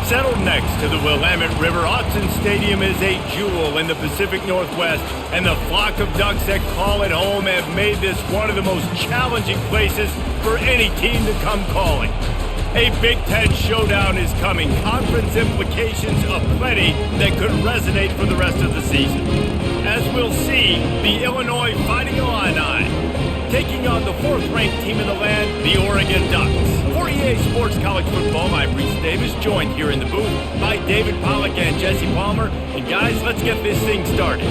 Settled next to the Willamette River, Autzen Stadium is a jewel in the Pacific Northwest, and the flock of Ducks that call it home have made this one of the most challenging places for any team to come calling. A Big Ten showdown is coming, conference implications aplenty that could resonate for the rest of the season. As we'll see, the Illinois Fighting Illini taking on the fourth-ranked team in the land, the Oregon Ducks. For EA Sports College Football, I'm Reese Davis, joined here in the booth by David Pollack and Jesse Palmer. And guys, let's get this thing started.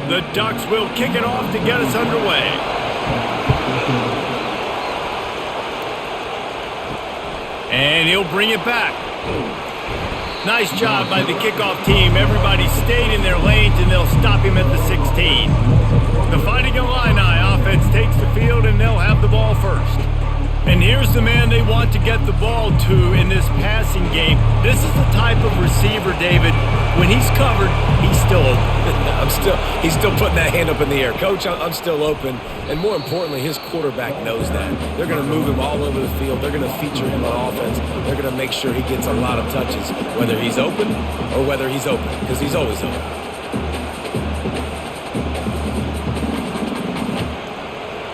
The Ducks will kick it off to get us underway. And he'll bring it back. Nice job by the kickoff team. Everybody stayed in their lanes, and they'll stop him at the 16. The Fighting Illini offense takes the field, and they'll have the ball first. And here's the man they want to get the ball to in this passing game. This is the type of receiver, David, when he's covered, he's still open. He's still putting that hand up in the air. Coach, I'm still open. And more importantly, his quarterback knows that. They're going to move him all over the field. They're going to feature him on offense. They're going to make sure he gets a lot of touches, whether he's open or whether he's open, because he's always open.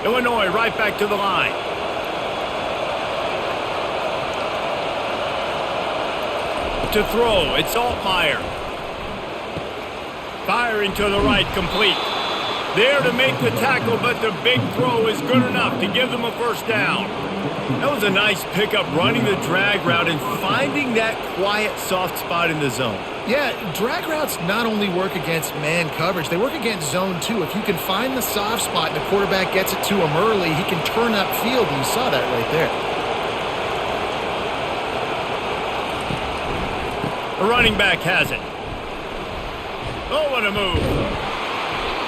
Illinois right back to the line. To throw, it's Altmaier. Firing to the right, complete. There to make the tackle, but the big throw is good enough to give them a first down. That was a nice pickup, running the drag route and finding that quiet, soft spot in the zone. Yeah, drag routes not only work against man coverage, they work against zone too. If you can find the soft spot and the quarterback gets it to him early, he can turn upfield, and you saw that right there. The running back has it. Oh, what a move.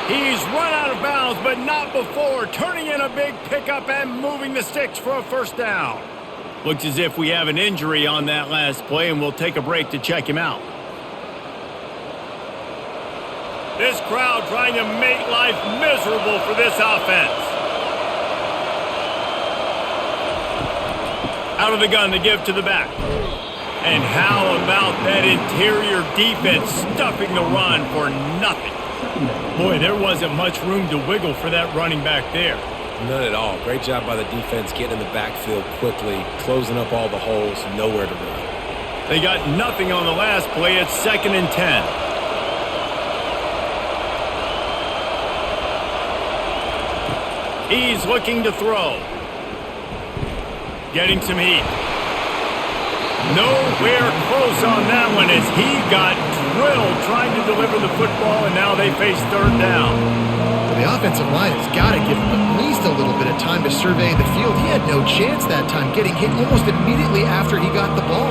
He's run out of bounds, but not before turning in a big pickup and moving the sticks for a first down. Looks as if we have an injury on that last play, and we'll take a break to check him out. This crowd trying to make life miserable for this offense. Out of the gun to give to the back. And how about that interior defense stuffing the run for nothing? Boy, there wasn't much room to wiggle for that running back there. None at all. Great job by the defense getting in the backfield quickly, closing up all the holes, nowhere to run. They got nothing on the last play. It's 2nd and 10. He's looking to throw. Getting some heat. Nowhere close on that one as he got drilled trying to deliver the football, and now they face third down. Well, the offensive line has got to give him at least a little bit of time to survey the field. He had no chance that time, getting hit almost immediately after he got the ball.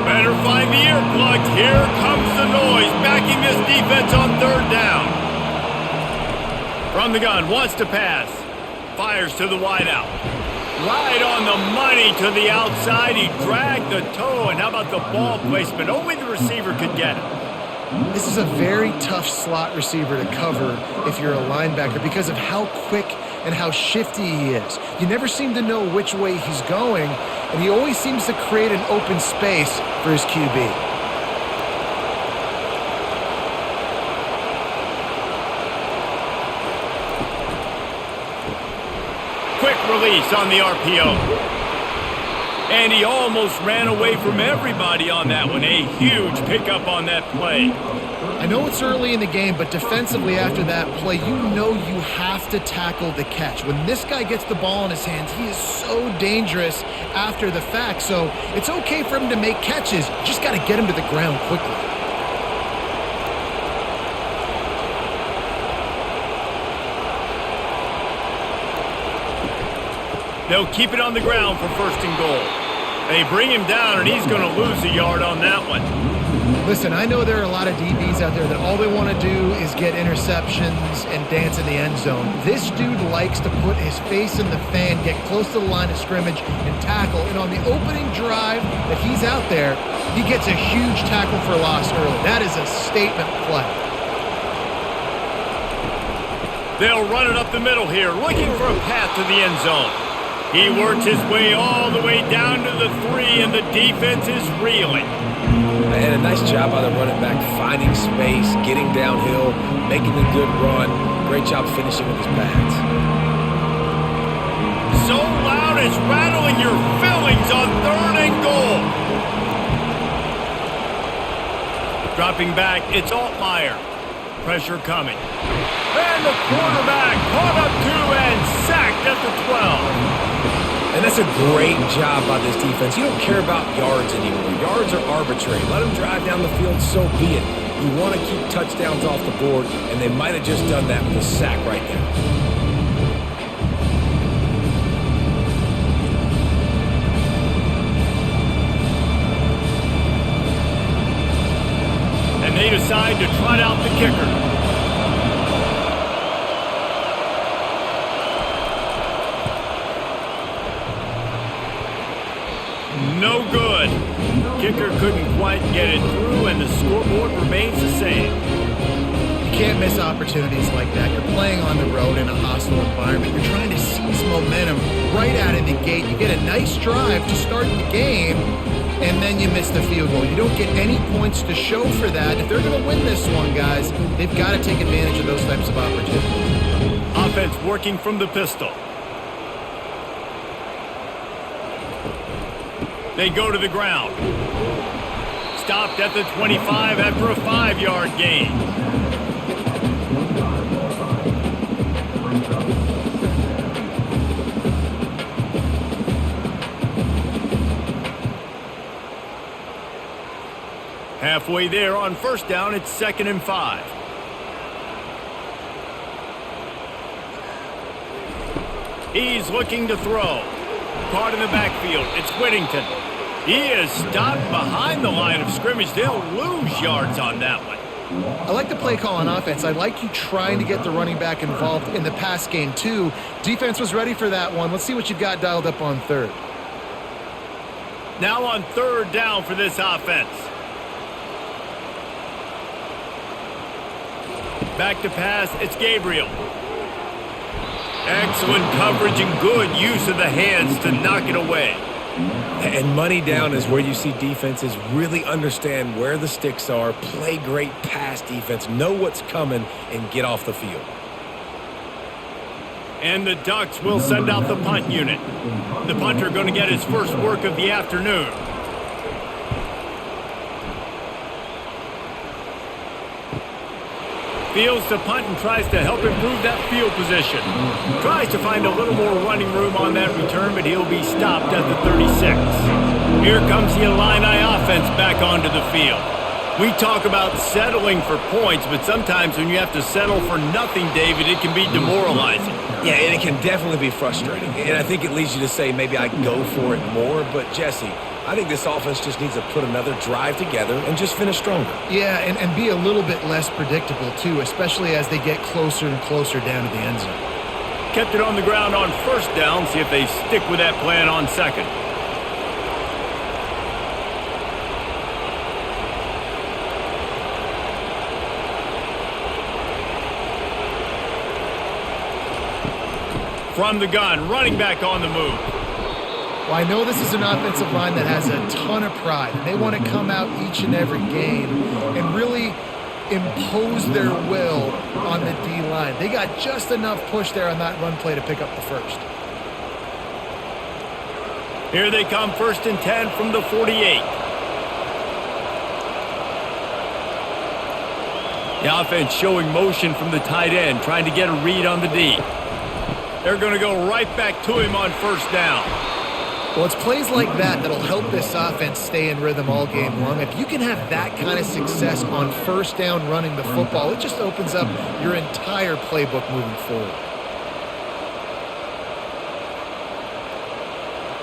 Better find the earplugs. Here comes the noise, backing this defense on third down. From the gun, wants to pass. Fires to the wideout. Right on the money to the outside. He dragged the toe, and how about the ball placement? Only the receiver could get it. This is a very tough slot receiver to cover if you're a linebacker because of how quick and how shifty he is. You never seem to know which way he's going, and he always seems to create an open space for his QB. Release on the RPO. And he almost ran away from everybody on that one. A huge pickup on that play. I know it's early in the game, but defensively after that play, you know you have to tackle the catch. When this guy gets the ball in his hands, he is so dangerous after the fact. So it's okay for him to make catches. You just got to get him to the ground quickly. They'll keep it on the ground for 1st and goal. They bring him down, and he's going to lose a yard on that one. Listen, I know there are a lot of DBs out there that all they want to do is get interceptions and dance in the end zone. This dude likes to put his face in the fan, get close to the line of scrimmage, and tackle. And on the opening drive that he's out there, he gets a huge tackle for loss early. That is a statement play. They'll run it up the middle here, looking for a path to the end zone. He works his way all the way down to the 3, and the defense is reeling. And a nice job by the running back, finding space, getting downhill, making a good run. Great job finishing with his pads. So loud it's rattling your fillings on 3rd and goal. Dropping back, it's Altmaier. Pressure coming. And the quarterback caught up 2 and sacked at the 12. And that's a great job by this defense. You don't care about yards anymore. Yards are arbitrary. Let them drive down the field, so be it. You want to keep touchdowns off the board, and they might have just done that with a sack right now. And they decide to trot out the kicker. No good. Kicker couldn't quite get it through, and the scoreboard remains the same. You can't miss opportunities like that. You're playing on the road in a hostile environment. You're trying to seize momentum right out of the gate. You get a nice drive to start the game, and then you miss the field goal. You don't get any points to show for that. If they're going to win this one, guys, they've got to take advantage of those types of opportunities. Offense working from the pistol. They go to the ground. Stopped at the 25 after a 5-yard gain. Halfway there on 1st down, it's 2nd and 5. He's looking to throw. Caught in the backfield. It's Whittington. He is stopped behind the line of scrimmage. They'll lose yards on that one. I like the play call on offense. I like you trying to get the running back involved in the pass game, too. Defense was ready for that one. Let's see what you've got dialed up on 3rd. Now on 3rd down for this offense. Back to pass. It's Gabriel. Excellent coverage and good use of the hands to knock it away. And money down is where you see defenses really understand where the sticks are, play great pass defense, know what's coming, and get off the field. And the Ducks will send out the punt unit. The punter going to get his first work of the afternoon. Fields the punt and tries to help improve that field position. Tries to find a little more running room on that return, but he'll be stopped at the 36. Here comes the Illini offense back onto the field. We talk about settling for points, but sometimes when you have to settle for nothing, David, it can be demoralizing. Yeah, and it can definitely be frustrating. And I think it leads you to say maybe I go for it more. But, Jesse, I think this offense just needs to put another drive together and just finish stronger. Yeah, and be a little bit less predictable, too, especially as they get closer and closer down to the end zone. Kept it on the ground on 1st down. See if they stick with that plan on 2nd. From the gun, running back on the move. Well, I know this is an offensive line that has a ton of pride. They want to come out each and every game and really impose their will on the D-line. They got just enough push there on that run play to pick up the first. Here they come, 1st and 10 from the 48. The offense showing motion from the tight end, trying to get a read on the D. They're going to go right back to him on 1st down. Well, it's plays like that that'll help this offense stay in rhythm all game long. If you can have that kind of success on 1st down running the football, it just opens up your entire playbook moving forward.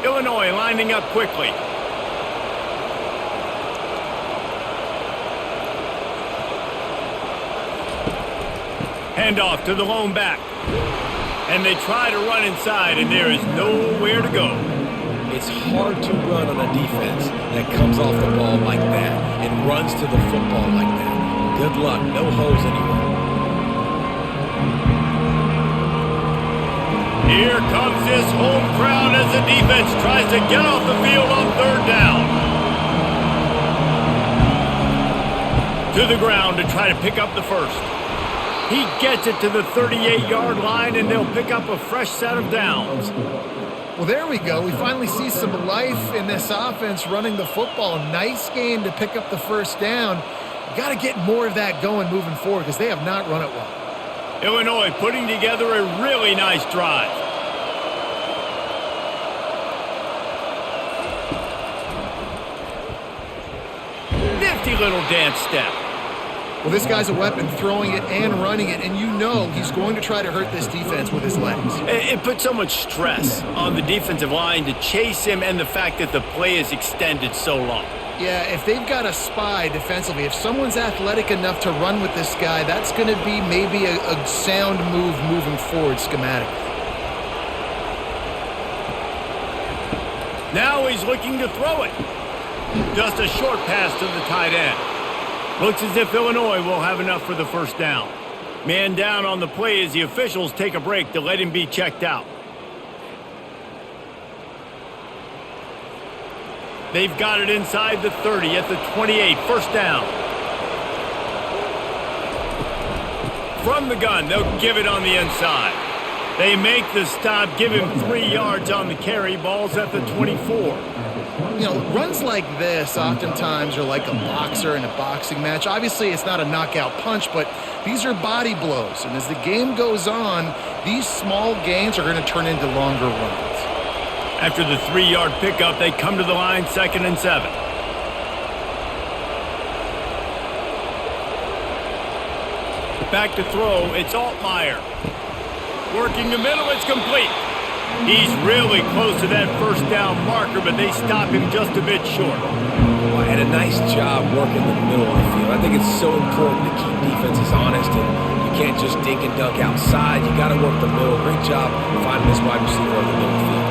Illinois lining up quickly. Handoff to the lone back. And they try to run inside, and there is nowhere to go. It's hard to run on a defense that comes off the ball like that and runs to the football like that. Good luck. No holes anywhere. Here comes this home crowd as the defense tries to get off the field on third down. To the ground to try to pick up the first. He gets it to the 38-yard line, and they'll pick up a fresh set of downs. Well, there we go. We finally see some life in this offense running the football. Nice game to pick up the first down. Got to get more of that going moving forward because they have not run it well. Illinois putting together a really nice drive. Nifty little dance step. Well, this guy's a weapon, throwing it and running it, and you know he's going to try to hurt this defense with his legs. It puts so much stress on the defensive line to chase him and the fact that the play is extended so long. Yeah, if they've got a spy defensively, if someone's athletic enough to run with this guy, that's going to be maybe a sound move moving forward schematically. Now he's looking to throw it. Just a short pass to the tight end. Looks as if Illinois will have enough for the first down. Man down on the play as the officials take a break to let him be checked out. They've got it inside the 30 at the 28. First down. From the gun, they'll give it on the inside. They make the stop, give him 3 yards on the carry. Ball's at the 24. You know, runs like this oftentimes are like a boxer in a boxing match. Obviously, it's not a knockout punch, but these are body blows. And as the game goes on, these small gains are going to turn into longer runs. After the 3-yard pickup, they come to the line, 2nd and 7. Back to throw, it's Altmaier. Working the middle, it's complete. He's really close to that first down marker, but they stop him just a bit short. Well, and a nice job working the middle of the field. I think it's so important to keep defenses honest, and you can't just dink and dunk outside. You got to work the middle. Great job finding this wide receiver on the middle of the field.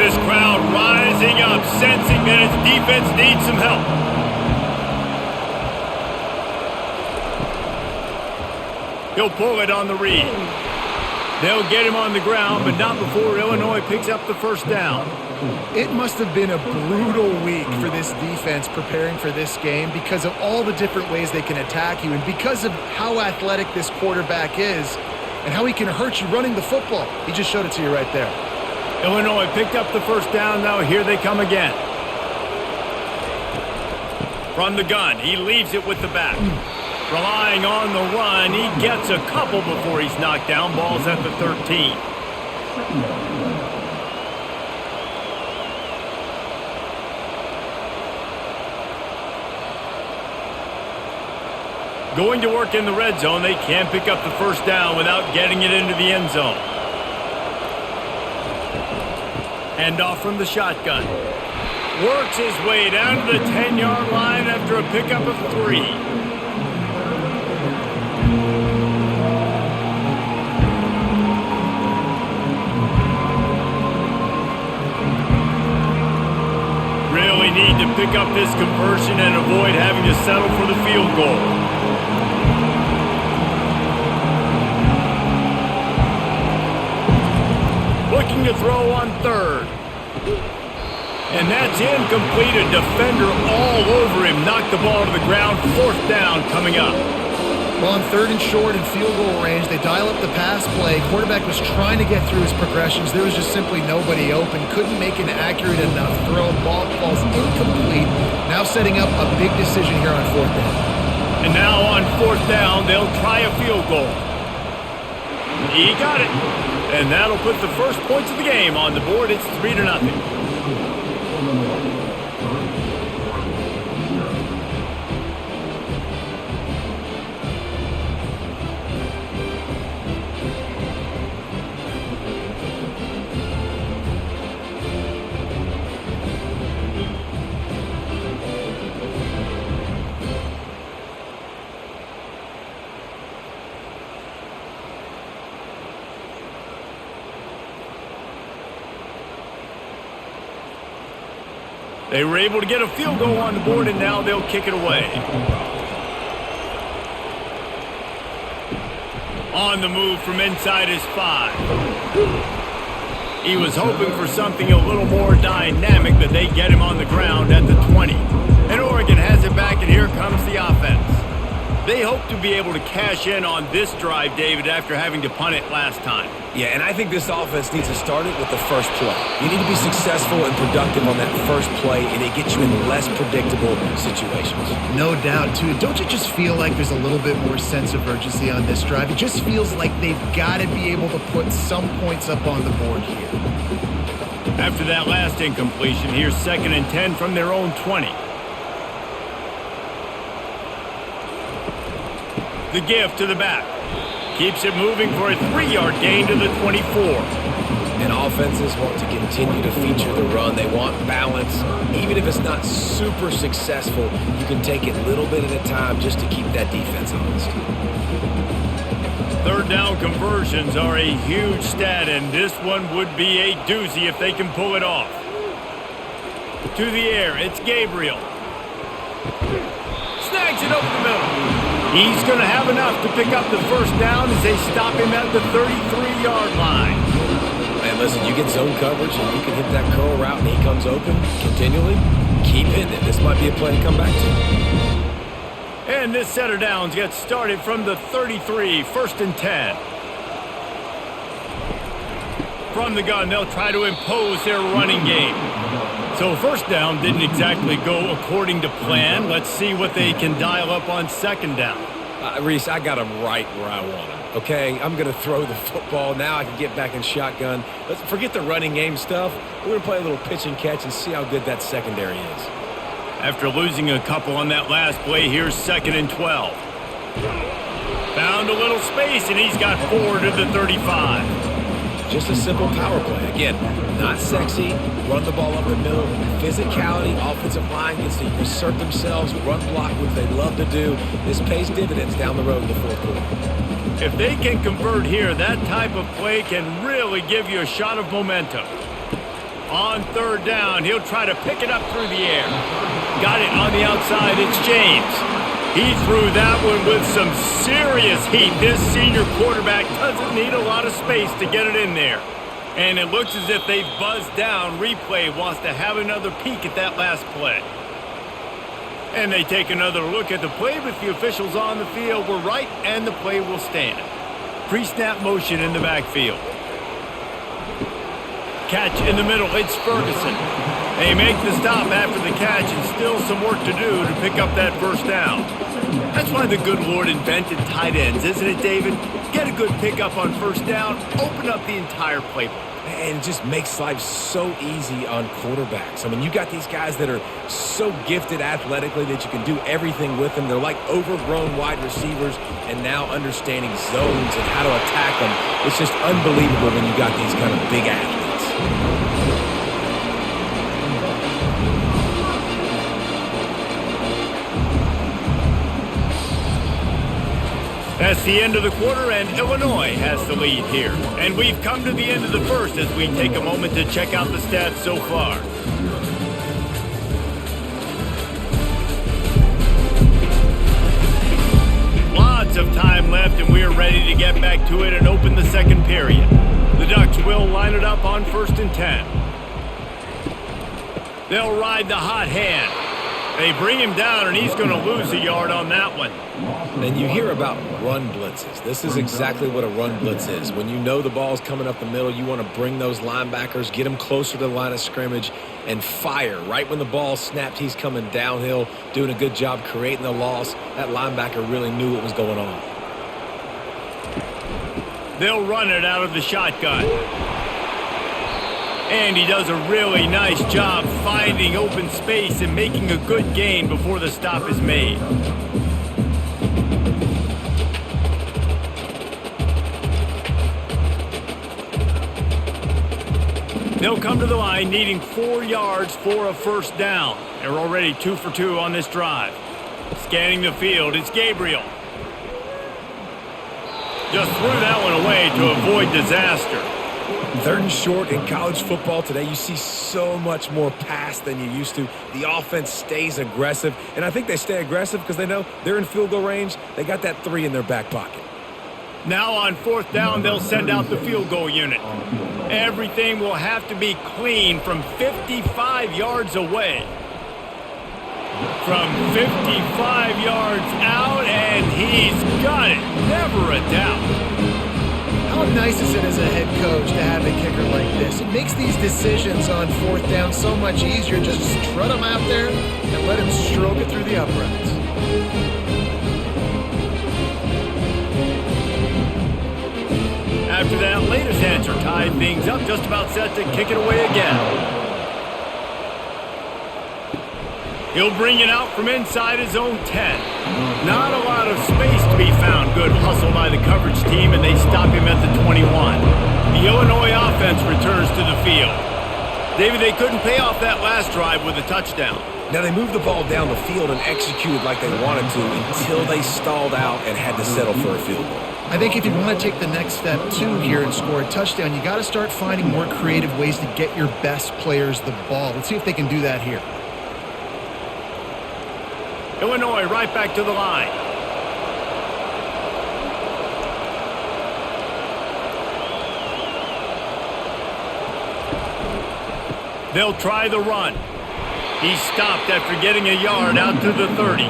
This crowd rising up, sensing that its defense needs some help. He'll pull it on the read. They'll get him on the ground, but not before Illinois picks up the first down. It must have been a brutal week for this defense preparing for this game because of all the different ways they can attack you and because of how athletic this quarterback is and how he can hurt you running the football. He just showed it to you right there. Illinois picked up the first down. Now here they come again. From the gun, he leaves it with the back. Relying on the run, he gets a couple before he's knocked down. Ball's at the 13. Going to work in the red zone, they can't pick up the first down without getting it into the end zone. Handoff from the shotgun. Works his way down to the 10-yard line after a pickup of 3. Really need to pick up this conversion and avoid having to settle for the field goal. Looking to throw on third. And that's incomplete. A defender all over him. Knocked the ball to the ground. Fourth down coming up. Well, on 3rd and short and field goal range, they dial up the pass play. Quarterback was trying to get through his progressions. There was just simply nobody open. Couldn't make an accurate enough throw. Ball falls incomplete. Now setting up a big decision here on 4th down. And now on 4th down, they'll try a field goal. He got it. And that'll put the first points of the game on the board. It's 3-0. They were able to get a field goal on the board, and now they'll kick it away. On the move from inside his 5. He was hoping for something a little more dynamic, but they get him on the ground at the 20. And Oregon has it back, and here comes the offense. They hope to be able to cash in on this drive, David, after having to punt it last time. Yeah, and I think this offense needs to start it with the first play. You need to be successful and productive on that first play, and it gets you in less predictable situations. No doubt, too. Don't you just feel like there's a little bit more sense of urgency on this drive? It just feels like they've got to be able to put some points up on the board here. After that last incompletion, here's 2nd and 10 from their own 20. The give to the back. Keeps it moving for a 3-yard gain to the 24. And offenses want to continue to feature the run. They want balance. Even if it's not super successful, you can take it little bit at a time just to keep that defense honest. 3rd down conversions are a huge stat, and this one would be a doozy if they can pull it off. To the air, it's Gabriel. Snags it over the middle. He's going to have enough to pick up the first down as they stop him at the 33-yard line. Man, listen, you get zone coverage and you can hit that curl route and he comes open continually. Keep hitting it. This might be a play to come back to. And this set of downs gets started from the 33, 1st and 10. From the gun, they'll try to impose their running game. So 1st down didn't exactly go according to plan. Let's see what they can dial up on 2nd down. Reese, I got him right where I want him. Okay, I'm going to throw the football. Now I can get back in shotgun. Let's forget the running game stuff. We're going to play a little pitch and catch and see how good that secondary is. After losing a couple on that last play, here's 2nd and 12. Found a little space, and he's got 4 to the 35. Just a simple power play. Again, not sexy, run the ball up the middle. Physicality, offensive line gets to assert themselves, run block, which they love to do. This pays dividends down the road in the 4th quarter. If they can convert here, that type of play can really give you a shot of momentum. On 3rd down, he'll try to pick it up through the air. Got it on the outside, it's James. He threw that one with some serious heat. This senior quarterback doesn't need a lot of space to get it in there. And it looks as if they've buzzed down. Replay wants to have another peek at that last play. And they take another look at the play, but the officials on the field were right, and the play will stand. Pre-snap motion in the backfield. Catch in the middle, it's Ferguson. They make the stop after the catch, and still some work to do to pick up that 1st down. That's why the good Lord invented tight ends, isn't it, David? Get a good pickup on 1st down, open up the entire playbook. And it just makes life so easy on quarterbacks. I mean, you got these guys that are so gifted athletically that you can do everything with them. They're like overgrown wide receivers, and now understanding zones and how to attack them. It's just unbelievable when you got these kind of big athletes. That's the end of the quarter, and Illinois has the lead here. And we've come to the end of the 1st as we take a moment to check out the stats so far. Lots of time left, and we're ready to get back to it and open the 2nd period. The Ducks will line it up on 1st and 10. They'll ride the hot hand. They bring him down, and he's going to lose a yard on that one. And you hear about run blitzes. This is exactly what a run blitz is. When you know the ball's coming up the middle, you want to bring those linebackers, get them closer to the line of scrimmage, and fire. Right when the ball snapped, he's coming downhill, doing a good job creating the loss. That linebacker really knew what was going on. They'll run it out of the shotgun. And he does a really nice job finding open space and making a good gain before the stop is made. They'll come to the line needing 4 yards for a 1st down. They're already 2 for 2 on this drive. Scanning the field, it's Gabriel. Just threw that one away to avoid disaster. Third and short in college football today, you see so much more pass than you used to. The offense stays aggressive, and I think they stay aggressive because they know they're in field goal range. They got that 3 in their back pocket. Now on fourth down, they'll send out the field goal unit. Everything will have to be clean from 55 yards away. From 55 yards out, and he's got it. Never a doubt. How nice is it as a head coach to have a kicker like this? It makes these decisions on fourth down so much easier. Just strut him out there and let him stroke it through the uprights. After that latest answer tied things up, just about set to kick it away again. He'll bring it out from inside his own 10. Not a lot of space to be found. Good hustle by the coverage team, and they stop him at the 21. The Illinois offense returns to the field. David, they couldn't pay off that last drive with a touchdown. Now, they moved the ball down the field and executed like they wanted to until they stalled out and had to settle for a field goal. I think if you want to take the next step, too, here and score a touchdown, you got to start finding more creative ways to get your best players the ball. Let's see if they can do that here. Illinois right back to the line. They'll try the run. He stopped after getting a yard out to the 30.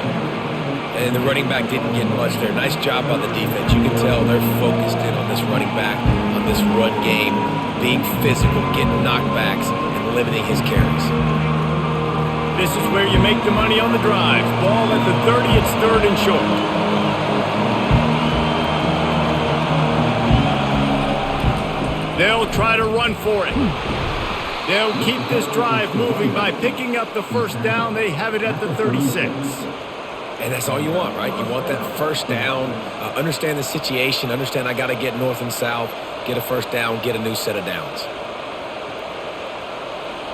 And the running back didn't get much there. Nice job by the defense. You can tell they're focused in on this running back, on this run game, being physical, getting knockbacks, and limiting his carries. This is where you make the money on the drive. Ball at the 30, it's third and short. They'll try to run for it. They'll keep this drive moving by picking up the first down. They have it at the 36. And that's all you want, right? You want that first down, understand the situation, understand I got to get north and south, get a first down, get a new set of downs.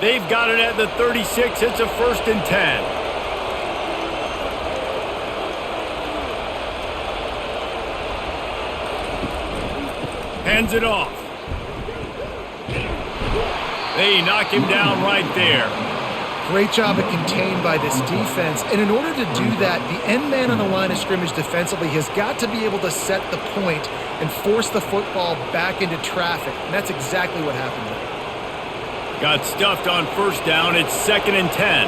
They've got it at the 36. It's a first and 10. Hands it off. They knock him down right there. Great job of contained by this defense. And in order to do that, the end man on the line of scrimmage defensively has got to be able to set the point and force the football back into traffic. And that's exactly what happened there. Got stuffed on first down. It's second and 10.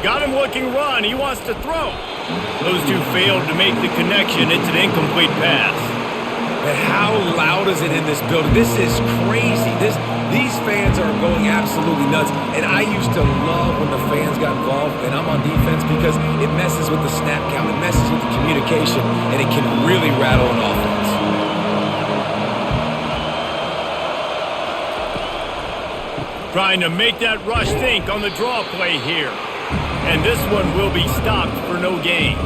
Got him looking run. He wants to throw. Those two failed to make the connection. It's an incomplete pass. And how loud is it in this building? This is crazy. These fans are going absolutely nuts. And I used to love when the fans got involved, and I'm on defense because it messes with the snap count, it messes with the communication, and it can really rattle an offense. Trying to make that rush think on the draw play here. And this one will be stopped for no gain.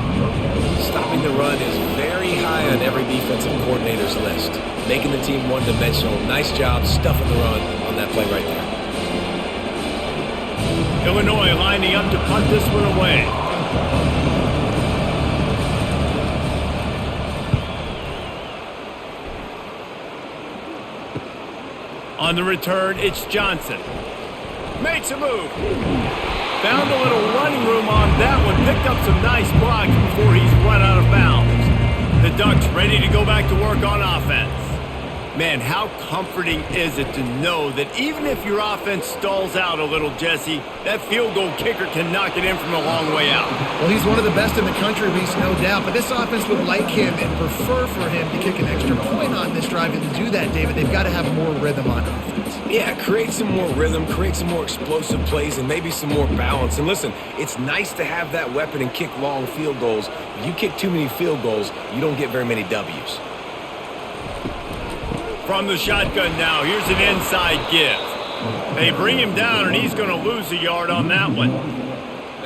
Stopping the run is very high on every defensive coordinator's list. Making the team one-dimensional. Nice job stuffing the run on that play right there. Illinois lining up to punt this one away. On the return, it's Johnson. Makes a move. Found a little running room on that one. Picked up some nice blocks before he's run out of bounds. The Ducks ready to go back to work on offense. Man, how comforting is it to know that even if your offense stalls out a little, Jesse, that field goal kicker can knock it in from a long way out. Well, he's one of the best in the country, Reese, no doubt. But this offense would like him and prefer for him to kick an extra point on this drive. And to do that, David, they've got to have more rhythm on offense. Yeah, create some more rhythm, create some more explosive plays, and maybe some more balance. And listen, it's nice to have that weapon and kick long field goals. If you kick too many field goals, you don't get very many W's. From the shotgun now, here's an inside give. They bring him down, and he's going to lose a yard on that one.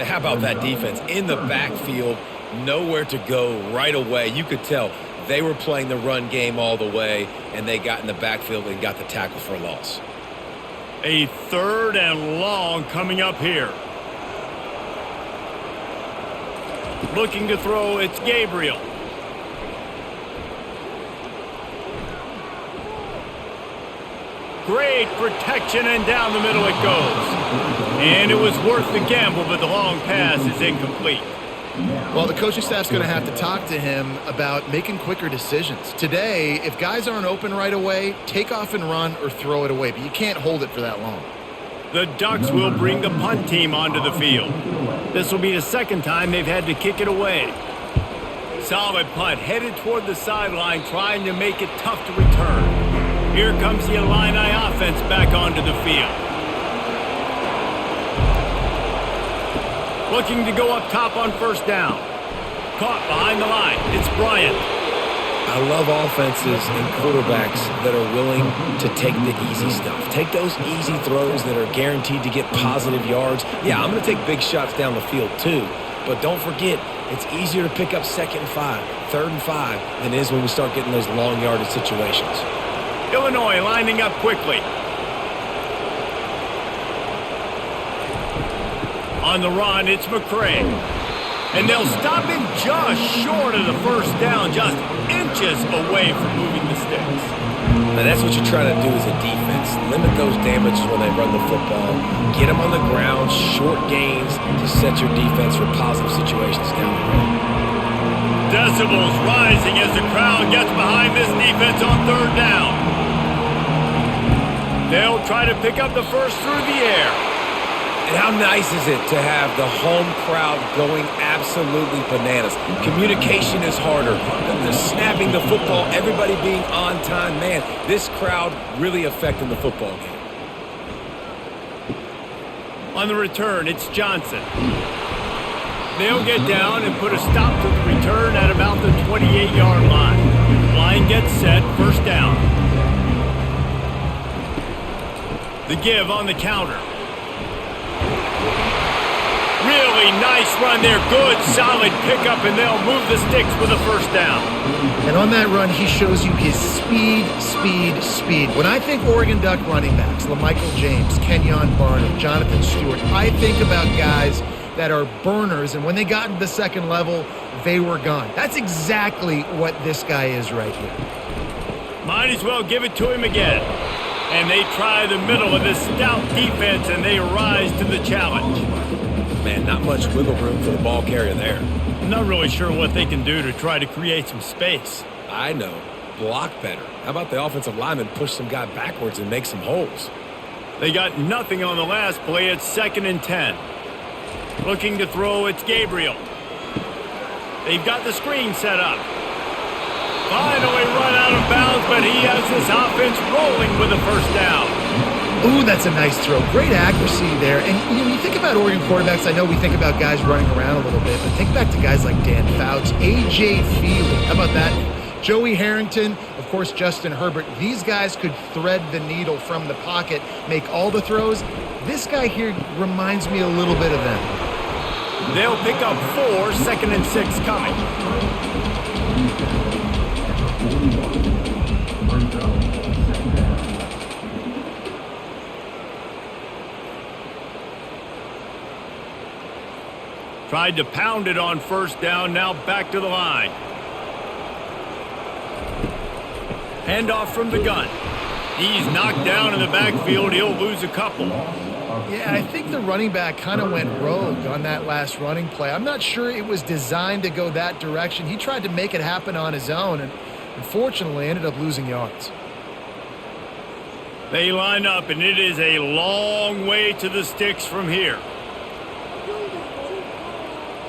How about that defense? In the backfield, nowhere to go right away. You could tell they were playing the run game all the way, and they got in the backfield and got the tackle for a loss. A third and long coming up here. Looking to throw, it's Gabriel. Great protection, and down the middle it goes. And it was worth the gamble, but the long pass is incomplete. Well, the coaching staff's going to have to talk to him about making quicker decisions. Today, if guys aren't open right away, take off and run or throw it away, but you can't hold it for that long. The Ducks will bring the punt team onto the field. This will be the second time they've had to kick it away. Solid punt, headed toward the sideline, trying to make it tough to return. Here comes the Illini offense back onto the field. Looking to go up top on first down. Caught behind the line. It's Bryant. I love offenses and quarterbacks that are willing to take the easy stuff. Take those easy throws that are guaranteed to get positive yards. Yeah, I'm going to take big shots down the field too. But don't forget, it's easier to pick up 2nd and 5, 3rd and 5 than it is when we start getting those long yardage situations. Illinois lining up quickly. On the run, it's McCray. And they'll stop him just short of the first down, just inches away from moving the sticks. Now that's what you try to do as a defense. Limit those damages when they run the football. Get them on the ground, short gains to set your defense for positive situations down the road. Decibels rising as the crowd gets behind this defense on third down. They'll try to pick up the first through the air. And how nice is it to have the home crowd going absolutely bananas? Communication is harder. The snapping the football, everybody being on time. Man, this crowd really affecting the football game. On the return, it's Johnson. They'll get down and put a stop to the return at about the 28-yard line. Line gets set, first down. The give on the counter. Really nice run there. Good, solid pickup, and they'll move the sticks with a first down. And on that run, he shows you his speed. When I think Oregon Duck running backs, LaMichael James, Kenyon Barnum, Jonathan Stewart, I think about guys that are burners, and when they got into the second level, they were gone. That's exactly what this guy is right here. Might as well give it to him again. And they try the middle of this stout defense, and they rise to the challenge. Man, not much wiggle room for the ball carrier there. I'm not really sure what they can do to try to create some space. I know. Block better. How about the offensive lineman push some guy backwards and make some holes? They got nothing on the last play. It's 2nd and 10. Looking to throw, it's Gabriel. They've got the screen set up. Finally run out of bounds, but he has this offense rolling with a first down. Ooh, that's a nice throw. Great accuracy there. And you think about Oregon quarterbacks, I know we think about guys running around a little bit, but think back to guys like Dan Fouts, A.J. Feely. How about that? Joey Harrington, of course, Justin Herbert. These guys could thread the needle from the pocket, make all the throws. This guy here reminds me a little bit of them. They'll pick up 4, 2nd and 6 coming. Tried to pound it on first down, now back to the line. Handoff from the gun. He's knocked down in the backfield. He'll lose a couple. Yeah, I think the running back kind of went rogue on that last running play. I'm not sure it was designed to go that direction. He tried to make it happen on his own and unfortunately ended up losing yards. They line up, and it is a long way to the sticks from here.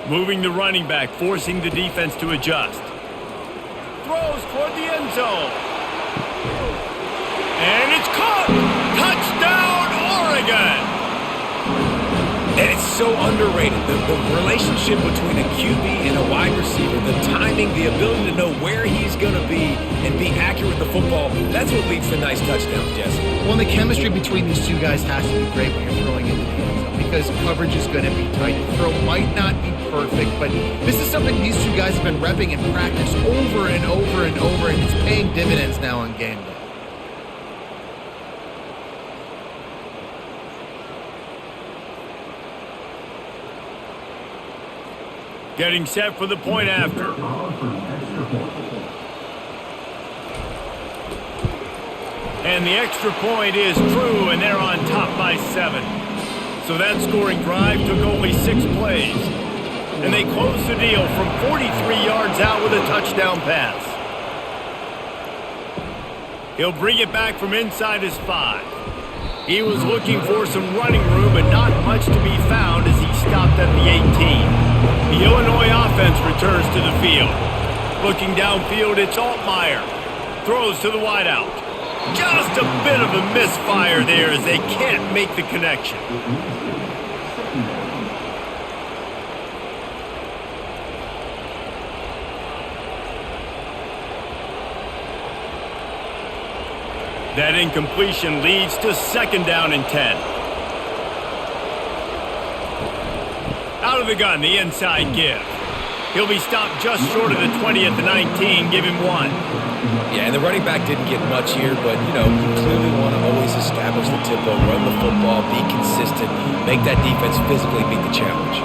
Moving the running back, forcing the defense to adjust. Throws toward the end zone. And it's caught! Touchdown, Oregon! And it's so underrated. The relationship between a QB and a wide receiver, the timing, the ability to know where he's going to be and be accurate with the football, that's what leads to nice touchdowns, Jesse. Well, the chemistry between these two guys has to be great when you're throwing into the end zone because coverage is going to be tight. The throw might not be perfect, but this is something these two guys have been repping in practice over and over and over, and it's paying dividends now on game day. Getting set for the point after. And the extra point is true, and they're on top by 7. So that scoring drive took only 6 plays. And they closed the deal from 43 yards out with a touchdown pass. He'll bring it back from inside his 5. He was looking for some running room, but not much to be found as he stopped at the 18. The Illinois offense returns to the field. Looking downfield, it's Altmaier. Throws to the wideout. Just a bit of a misfire there as they can't make the connection. That incompletion leads to 2nd down and 10. Out of the gun, the inside give. He'll be stopped just short of the 20 at the 19, give him 1. Yeah, and the running back didn't get much here, but, you clearly want to always establish the tempo, run the football, be consistent, make that defense physically meet the challenge.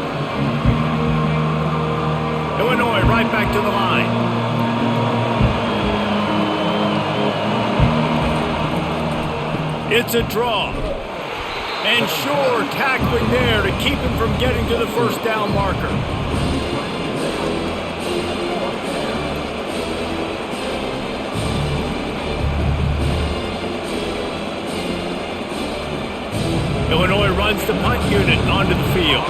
Illinois right back to the line. It's a draw. And sure, tackling there to keep him from getting to the 1st down marker. Illinois runs the punt unit onto the field.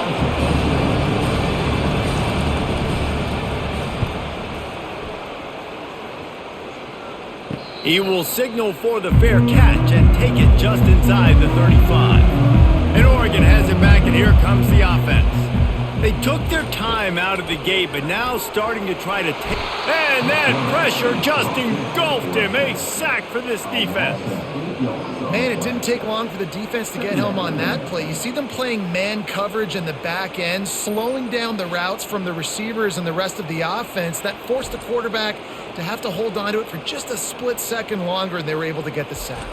He will signal for the fair catch and take it just inside the 35. And Oregon has it back, and here comes the offense. They took their time out of the gate, but now starting to try to take... And that pressure just engulfed him. A sack for this defense. Man, it didn't take long for the defense to get home on that play. You see them playing man coverage in the back end, slowing down the routes from the receivers and the rest of the offense. That forced the quarterback to have to hold on to it for just a split second longer, and they were able to get the sack.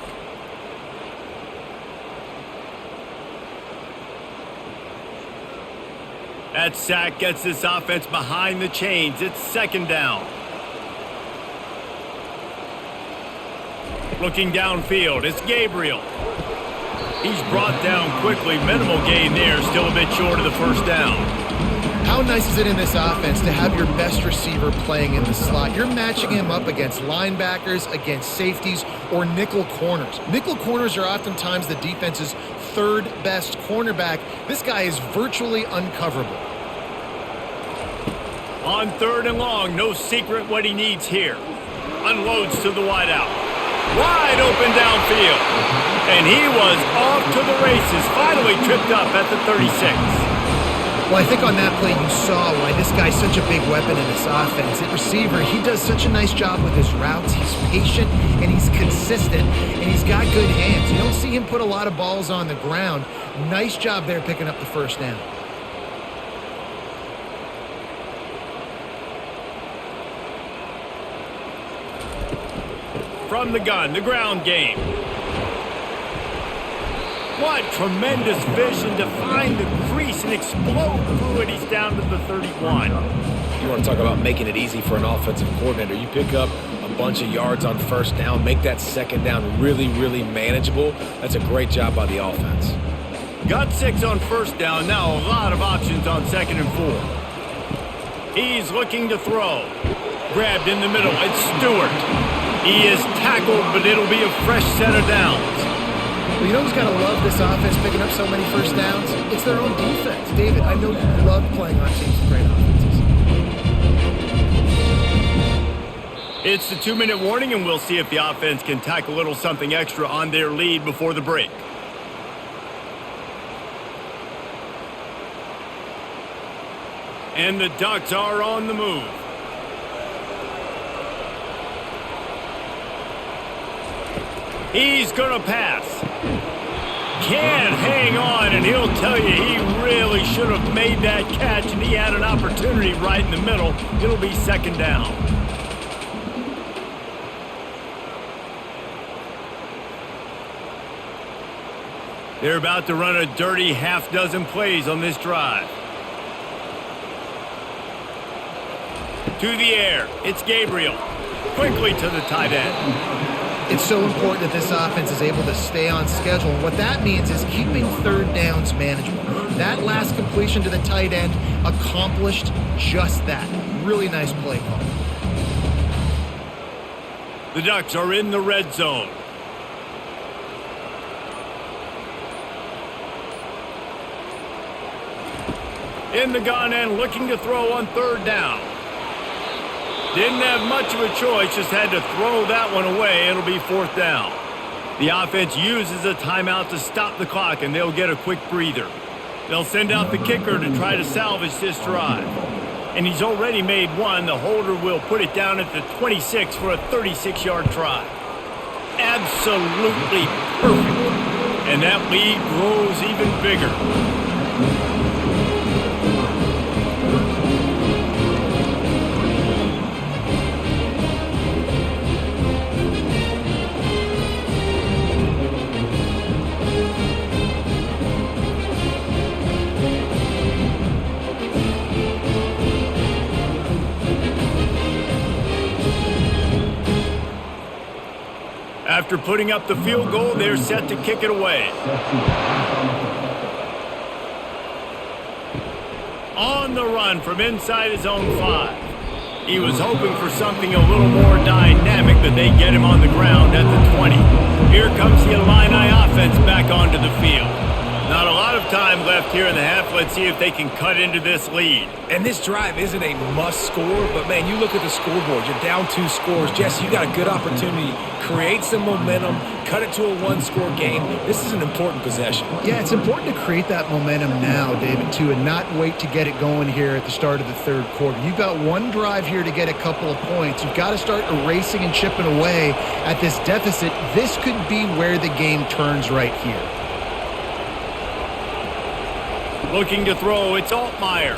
That sack gets this offense behind the chains. It's 2nd down. Looking downfield, it's Gabriel. He's brought down quickly. Minimal gain there, still a bit short of the 1st down. How nice is it in this offense to have your best receiver playing in the slot? You're matching him up against linebackers, against safeties, or nickel corners. Nickel corners are oftentimes the defense's 3rd best cornerback. This guy is virtually uncoverable. On 3rd and long, no secret what he needs here. Unloads to the wideout. Wide open downfield. And he was off to the races, finally tripped up at the 36. Well, I think on that play you saw why this guy's such a big weapon in this offense. At receiver, he does such a nice job with his routes. He's patient, and he's consistent, and he's got good hands. You don't see him put a lot of balls on the ground. Nice job there picking up the 1st down. From the gun, the ground game. What tremendous vision to find the crease and explode through it. He's down to the 31. You want to talk about making it easy for an offensive coordinator. You pick up a bunch of yards on 1st down, make that 2nd down really, really manageable. That's a great job by the offense. Got 6 on 1st down, now a lot of options on 2nd and 4. He's looking to throw. Grabbed in the middle, it's Stewart. He is tackled, but it'll be a fresh set of downs. Well, you know who's got to love this offense picking up so many 1st downs? It's their own defense. David, I know you love playing on teams with great offenses. It's the 2-minute warning, and we'll see if the offense can tack a little something extra on their lead before the break. And the Ducks are on the move. He's going to pass. Can't hang on, and he'll tell you he really should have made that catch, and he had an opportunity right in the middle. It'll be 2nd down. They're about to run a dirty half-dozen plays on this drive. To the air, it's Gabriel. Quickly to the tight end. It's so important that this offense is able to stay on schedule. And what that means is keeping third downs manageable. That last completion to the tight end accomplished just that. Really nice play call. The Ducks are in the red zone. In the gun and looking to throw on third down. Didn't have much of a choice, just had to throw that one away. It'll be fourth down. The offense uses a timeout to stop the clock, and they'll get a quick breather. They'll send out the kicker to try to salvage this drive. And he's already made one. The holder will put it down at the 26 for a 36-yard try. Absolutely perfect. And that lead grows even bigger. After putting up the field goal, they're set to kick it away. On the run from inside his own 5. He was hoping for something a little more dynamic, but they get him on the ground at the 20. Here comes the Illini offense back onto the field. Not a lot of time left here in the half. Let's see if they can cut into this lead. And this drive isn't a must score, but man, you look at the scoreboard, you're down 2 scores. Jesse, you got a good opportunity. Create some momentum, cut it to a 1-score game. This is an important possession. Yeah, it's important to create that momentum now, David, too, and not wait to get it going here at the start of the third quarter. You've got one drive here to get a couple of points. You've got to start erasing and chipping away at this deficit. This could be where the game turns right here. Looking to throw, it's Altmaier.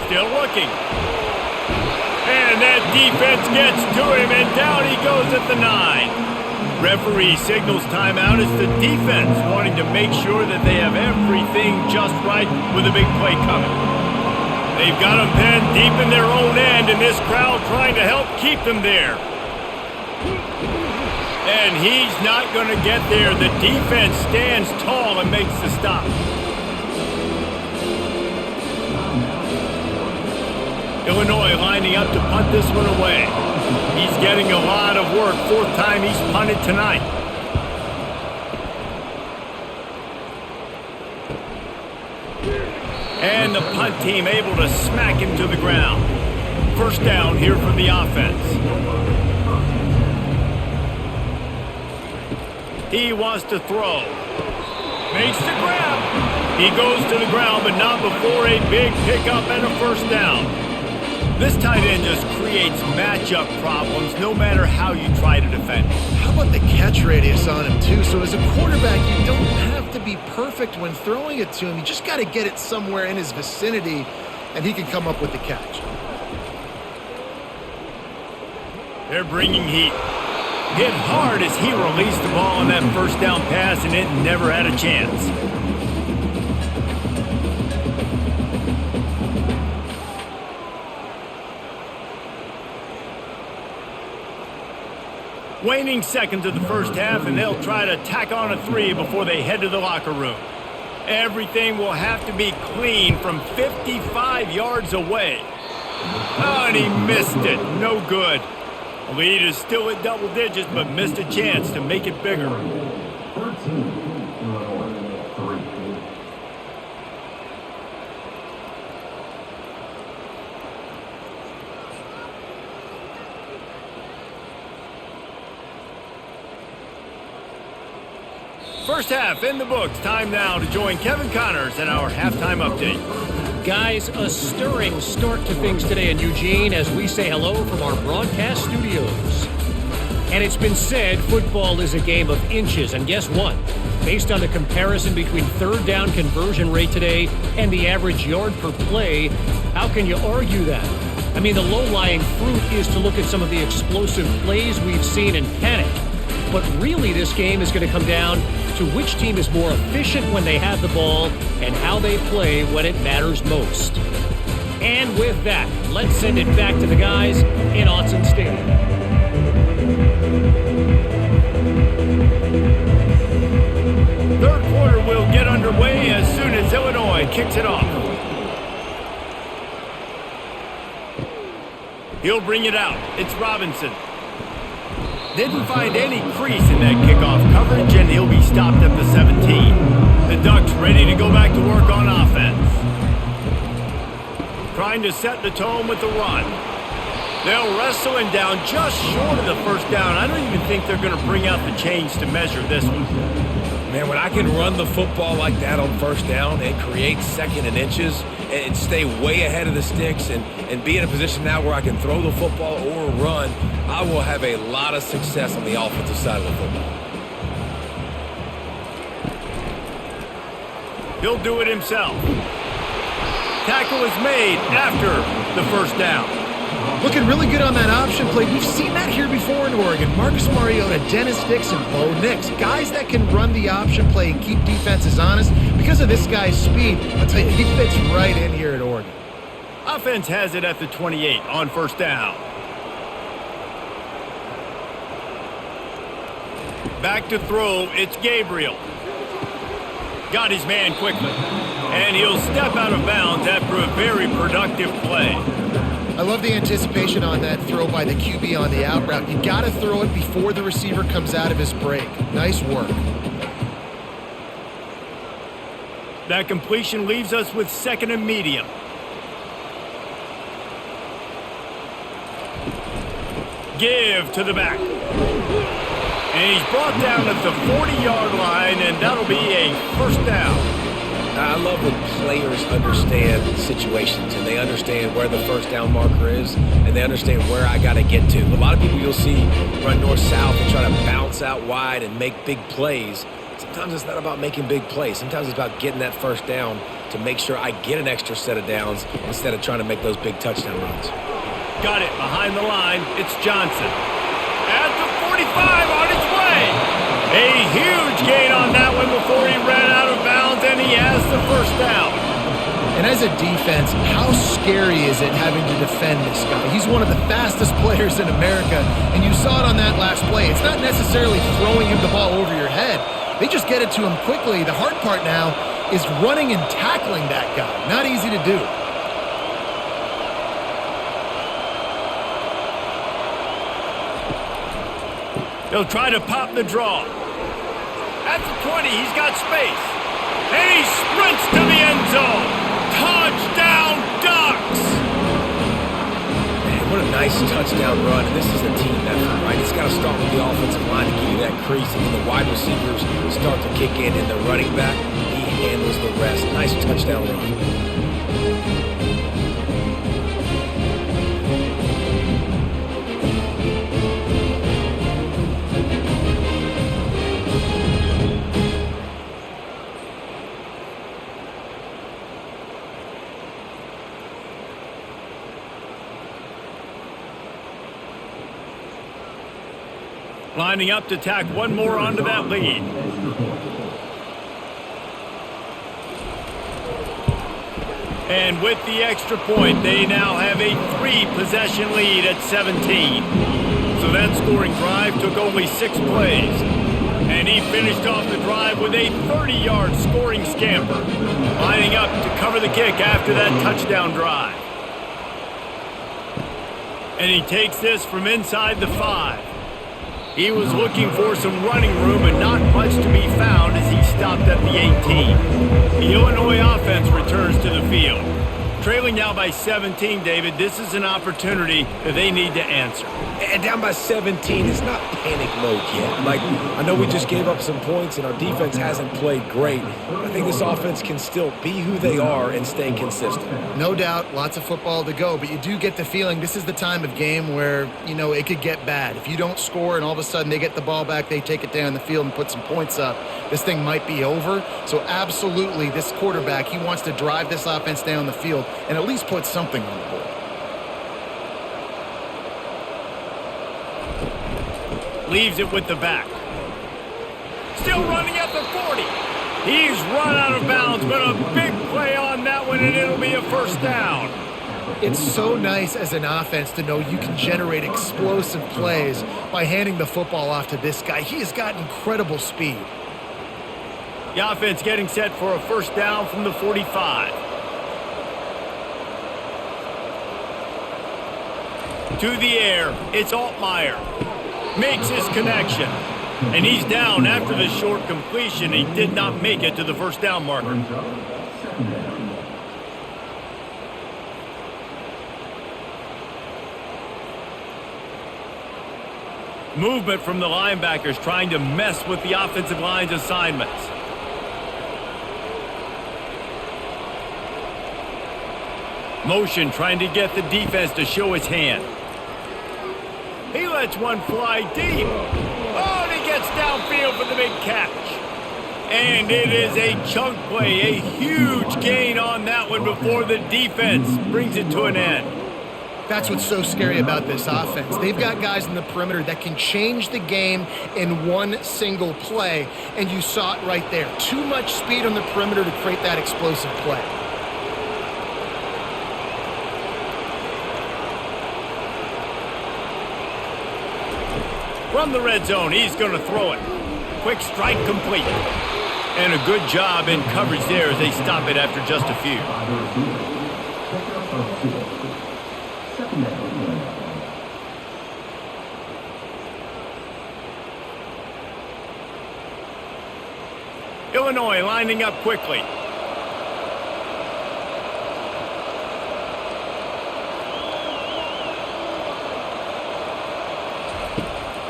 Still looking. And that defense gets to him, and down he goes at the 9. Referee signals timeout. It's the defense wanting to make sure that they have everything just right with a big play coming. They've got them penned deep in their own end, and this crowd trying to help keep them there. And he's not going to get there. The defense stands tall and makes the stop. Illinois lining up to punt this one away. He's getting a lot of work. 4th time he's punted tonight. And the punt team able to smack him to the ground. First down here for the offense. He wants to throw. Makes the grab. He goes to the ground, but not before a big pickup and a first down. This tight end just creates matchup problems no matter how you try to defend. How about the catch radius on him, too? So as a quarterback, you don't have to be perfect when throwing it to him. You just got to get it somewhere in his vicinity, and he can come up with the catch. They're bringing heat. Hit hard as he released the ball on that first down pass, and it never had a chance. Waning seconds of the first half, and they'll try to tack on a 3 before they head to the locker room. Everything will have to be clean from 55 yards away. Oh, and he missed it. No good. The lead is still at double digits, but missed a chance to make it bigger. First half in the books. Time now to join Kevin Connors in our halftime update. Guys, a stirring start to things today in Eugene as we say hello from our broadcast studios. And it's been said football is a game of inches. And guess what? Based on the comparison between third down conversion rate today and the average yard per play, how can you argue that? I mean, the low-lying fruit is to look at some of the explosive plays we've seen and panic. But really, this game is going to come down to which team is more efficient when they have the ball and how they play when it matters most. And with that, let's send it back to the guys in Autzen Stadium. Third quarter will get underway as soon as Illinois kicks it off. He'll bring it out. It's Robinson. Didn't find any crease in that kickoff coverage, and he'll be stopped at the 17. The Ducks ready to go back to work on offense. Trying to set the tone with the run. They'll wrestle him down just short of the first down. I don't even think they're going to bring out the chains to measure this one. Man, when I can run the football like that on first down and create second and inches and stay way ahead of the sticks and be in a position now where I can throw the football or run, I will have a lot of success on the offensive side of the football. He'll do it himself. Tackle is made after the first down. Looking really good on that option play. We've seen that here before in Oregon. Marcus Mariota, Dennis Dixon, Bo Nix. Guys that can run the option play and keep defenses honest. Because of this guy's speed, I'll tell you, he fits right in here at Oregon. Offense has it at the 28 on first down. Back to throw, it's Gabriel. Got his man quickly. And he'll step out of bounds after a very productive play. I love the anticipation on that throw by the QB on the out route. You got to throw it before the receiver comes out of his break. Nice work. That completion leaves us with second and medium. Give to the back. And he's brought down at the 40-yard line, and that'll be a first down. I love when players understand situations and they understand where the first down marker is and they understand where I got to get to. A lot of people you'll see run north-south and try to bounce out wide and make big plays. Sometimes it's not about making big plays. Sometimes it's about getting that first down to make sure I get an extra set of downs instead of trying to make those big touchdown runs. Got it behind the line. It's Johnson. At the 45 on its way. A huge gain on that one before he ran out of bounds, and he has the first down. And as a defense, how scary is it having to defend this guy? He's one of the fastest players in America, and you saw it on that last play. It's not necessarily throwing him the ball over your head. They just get it to him quickly. The hard part now is running and tackling that guy. Not easy to do. They'll try to pop the draw. At the 20, he's got space. And he sprints to the end zone. Touchdown, Ducks! Man, what a nice touchdown run. And this is a team effort, right? It's got to start with the offensive line to give you that crease. And then the wide receivers start to kick in. And the running back, he handles the rest. Nice touchdown run. Lining up to tack one more onto that lead. And with the extra point, they now have a 3-possession lead at 17. So that scoring drive took only 6 plays. And he finished off the drive with a 30-yard scoring scamper, lining up to cover the kick after that touchdown drive. And he takes this from inside the 5. He was looking for some running room and not much to be found as he stopped at the 18. The Illinois offense returns to the field. Trailing now by 17, David, this is an opportunity that they need to answer. And down by 17, it's not panic mode yet. Like, I know we just gave up some points and our defense hasn't played great. I think this offense can still be who they are and stay consistent. No doubt, lots of football to go, but you do get the feeling this is the time of game where, you know, it could get bad. If you don't score and all of a sudden they get the ball back, they take it down the field and put some points up, this thing might be over. So absolutely, this quarterback, he wants to drive this offense down the field and at least put something on the board. Leaves it with the back. Still running at the 40. He's run out of bounds, but a big play on that one, and it'll be a first down. It's so nice as an offense to know you can generate explosive plays by handing the football off to this guy. He has got incredible speed. The offense getting set for a first down from the 45. To the air, it's Altmaier. Makes his connection. And he's down after the short completion. He did not make it to the first down marker. Movement from the linebackers trying to mess with the offensive line's assignments. Motion trying to get the defense to show his hand. He lets one fly deep. Oh, and he gets downfield for the big catch. And it is a chunk play, a huge gain on that one before the defense brings it to an end. That's what's so scary about this offense. They've got guys in the perimeter that can change the game in one single play, and you saw it right there. Too much speed on the perimeter to create that explosive play. From the red zone, he's going to throw it. Quick strike complete. And a good job in coverage there as they stop it after just a few. Illinois lining up quickly.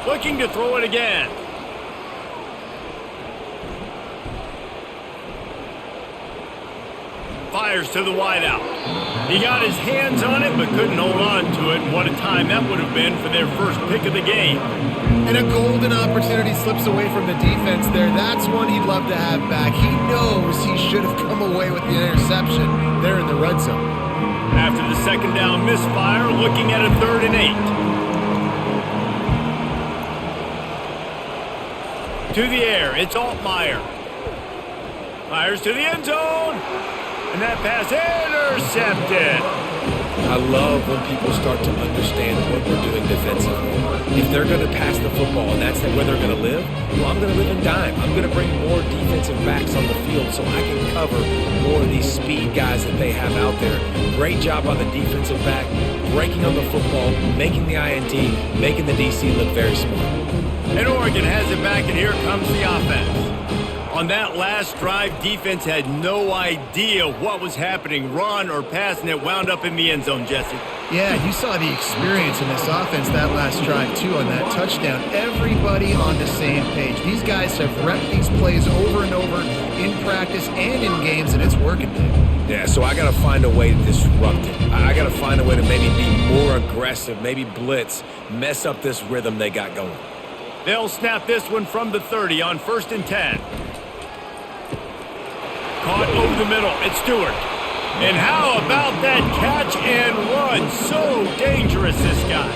Looking to throw it again. Fires to the wideout. He got his hands on it but couldn't hold on to it. And what a time that would have been for their first pick of the game. And a golden opportunity slips away from the defense there. That's one he'd love to have back. He knows he should have come away with the interception there in the red zone. After the second down misfire, looking at a 3rd and 8. To the air, it's Altmaier. Fires to the end zone. And that pass intercepted. I love when people start to understand what we're doing defensively. If they're going to pass the football and that's where they're going to live, well, I'm going to live in dime. I'm going to bring more defensive backs on the field so I can cover more of these speed guys that they have out there. Great job on the defensive back, breaking on the football, making the INT, making the DC look very smart. And Oregon has it back, and here comes the offense. On that last drive, defense had no idea what was happening, run or pass, and it wound up in the end zone, Jesse. Yeah, you saw the experience in this offense that last drive, too, on that touchdown. Everybody on the same page. These guys have repped these plays over and over in practice and in games, and it's working. Yeah, so I got to find a way to disrupt it. I got to find a way to maybe be more aggressive, maybe blitz, mess up this rhythm they got going. They'll snap this one from the 30 on 1st and 10. Caught over the middle. It's Stewart. And how about that catch and run? So dangerous, this guy.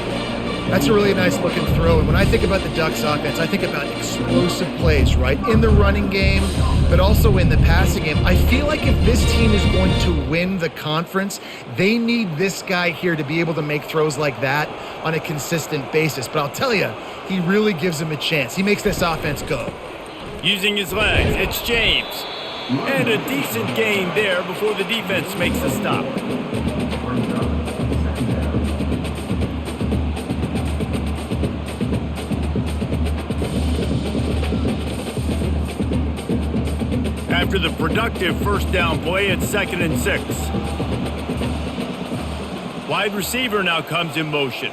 That's a really nice looking throw. And when I think about the Ducks offense, I think about explosive plays, right? In the running game, but also in the passing game. I feel like if this team is going to win the conference, they need this guy here to be able to make throws like that on a consistent basis. But I'll tell you, he really gives them a chance. He makes this offense go. Using his legs, it's James. And a decent gain there before the defense makes the stop. After the productive first down play, it's 2nd and 6. Wide receiver now comes in motion.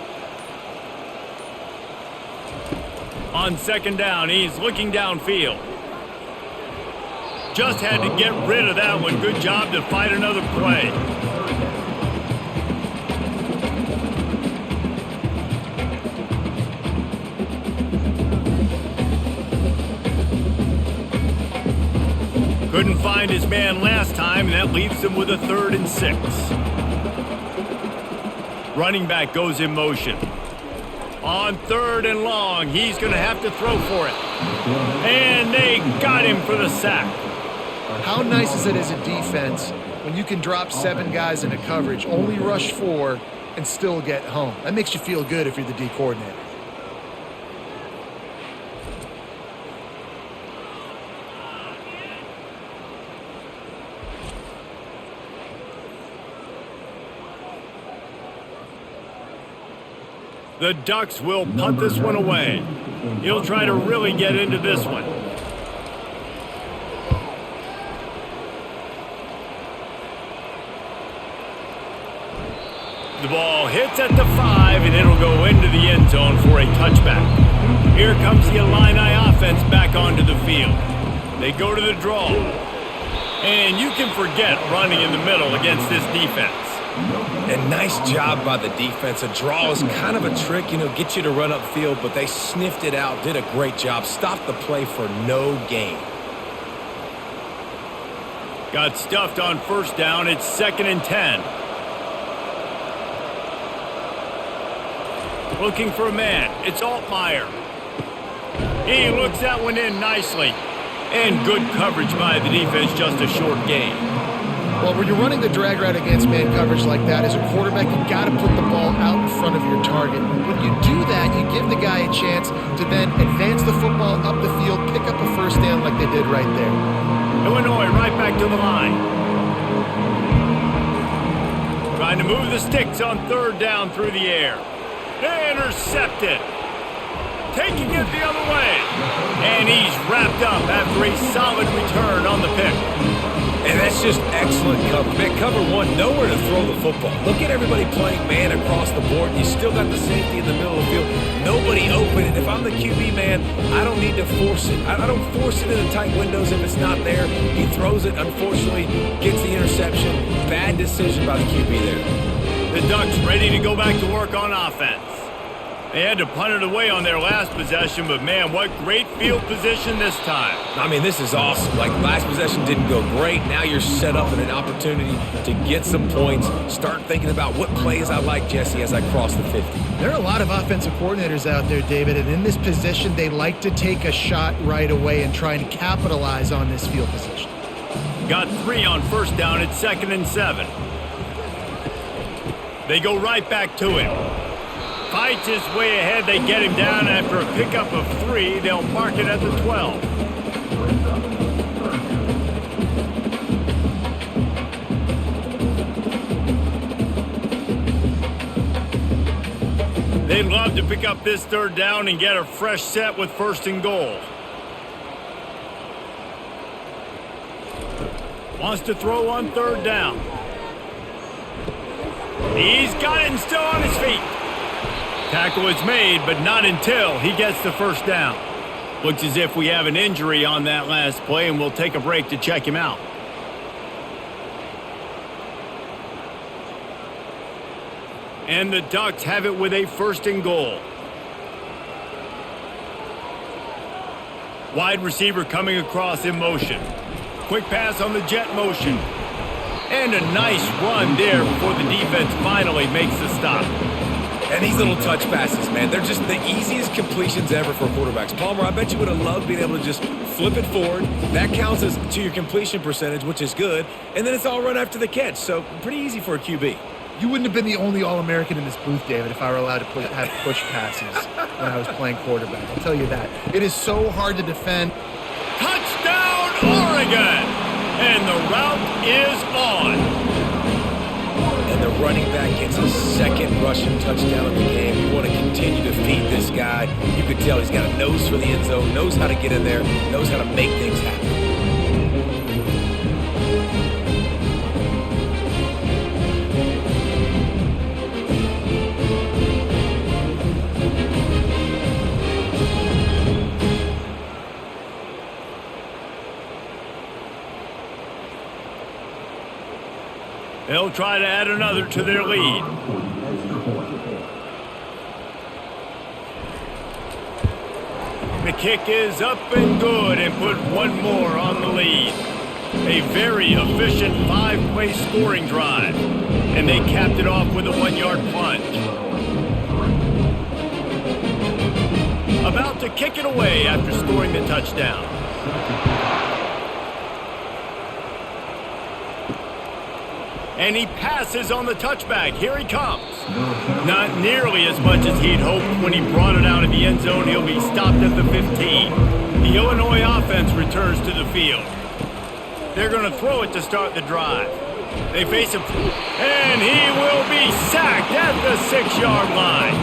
On 2nd down, he's looking downfield. Just had to get rid of that one. Good job to find another play. Couldn't find his man last time, and that leaves him with a 3rd and 6. Running back goes in motion. On 3rd and long, he's going to have to throw for it. And they got him for the sack. How nice is it as a defense when you can drop 7 guys into coverage, only rush 4, and still get home? That makes you feel good if you're the D coordinator. The Ducks will punt this one away. He'll try to really get into this one. The ball hits at the 5, and it'll go into the end zone for a touchback. Here comes the Illini offense back onto the field. They go to the draw. And you can forget running in the middle against this defense. And nice job by the defense. A draw is kind of a trick, get you to run upfield, but they sniffed it out, did a great job, stopped the play for no gain. Got stuffed on first down. It's 2nd and 10. Looking for a man. It's Altmaier. He looks that one in nicely. And good coverage by the defense, just a short gain. Well, when you're running the drag route against man coverage like that, as a quarterback, you've got to put the ball out in front of your target. When you do that, you give the guy a chance to then advance the football up the field, pick up a first down like they did right there. Illinois right back to the line. Trying to move the sticks on 3rd down through the air. Intercepted. Taking it the other way. And he's wrapped up after a solid return on the pick. And that's just excellent cover. Man, cover 1, nowhere to throw the football. Look at everybody playing man across the board. You still got the safety in the middle of the field. Nobody open. And if I'm the QB, man, I don't need to force it. I don't force it into tight windows if it's not there. He throws it, unfortunately, gets the interception. Bad decision by the QB there. The Ducks ready to go back to work on offense. They had to punt it away on their last possession, but man, what great field position this time. I mean, this is awesome. Like, last possession didn't go great. Now you're set up in an opportunity to get some points. Start thinking about what plays I like, Jesse, as I cross the 50. There are a lot of offensive coordinators out there, David, and in this position, they like to take a shot right away and try and capitalize on this field position. Got 3 on first down. It's 2nd and 7. They go right back to him. Fights his way ahead. They get him down after a pickup of 3. They'll mark it at the 12. They'd love to pick up this 3rd down and get a fresh set with 1st and goal. Wants to throw on 3rd down. He's got it and still on his feet. Tackle is made, but not until he gets the 1st down. Looks as if we have an injury on that last play, and we'll take a break to check him out. And the Ducks have it with a 1st and goal. Wide receiver coming across in motion. Quick pass on the jet motion. And a nice run there before the defense finally makes the stop. And these little touch passes, man, they're just the easiest completions ever for quarterbacks. Palmer, I bet you would have loved being able to just flip it forward. That counts as to your completion percentage, which is good. And then it's all run after the catch, so pretty easy for a QB. You wouldn't have been the only All-American in this booth, David, if I were allowed to have push passes when I was playing quarterback. I'll tell you that. It is so hard to defend. Touchdown, Oregon! And the route is on. And the running back gets a 2nd rushing touchdown in the game. You want to continue to feed this guy. You could tell he's got a nose for the end zone, knows how to get in there, knows how to make things happen. They'll try to add another to their lead. The kick is up and good and put one more on the lead. A very efficient 5-play scoring drive. And they capped it off with a 1-yard plunge. About to kick it away after scoring the touchdown. And he passes on the touchback. Here he comes. Not nearly as much as he'd hoped when he brought it out of the end zone. He'll be stopped at the 15. The Illinois offense returns to the field. They're going to throw it to start the drive. They face him, and he will be sacked at the 6-yard line.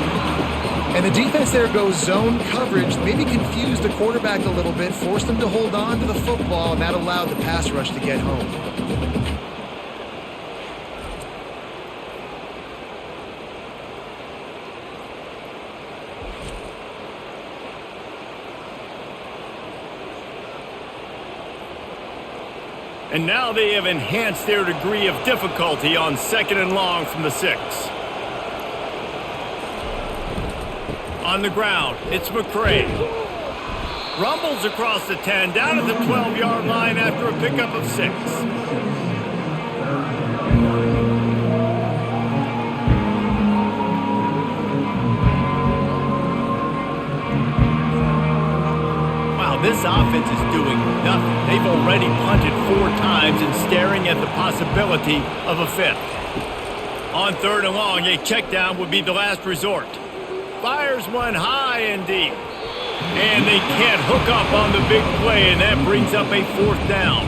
And the defense there goes zone coverage, maybe confused the quarterback a little bit, forced him to hold on to the football, and that allowed the pass rush to get home. And now they have enhanced their degree of difficulty on 2nd and long from the 6. On the ground, it's McCray. Rumbles across the 10, down at the 12-yard line after a pickup of 6. This offense is doing nothing. They've already punted 4 times and staring at the possibility of a 5th. On 3rd and long, a check down would be the last resort. Fires one high and deep. And they can't hook up on the big play, and that brings up a 4th down.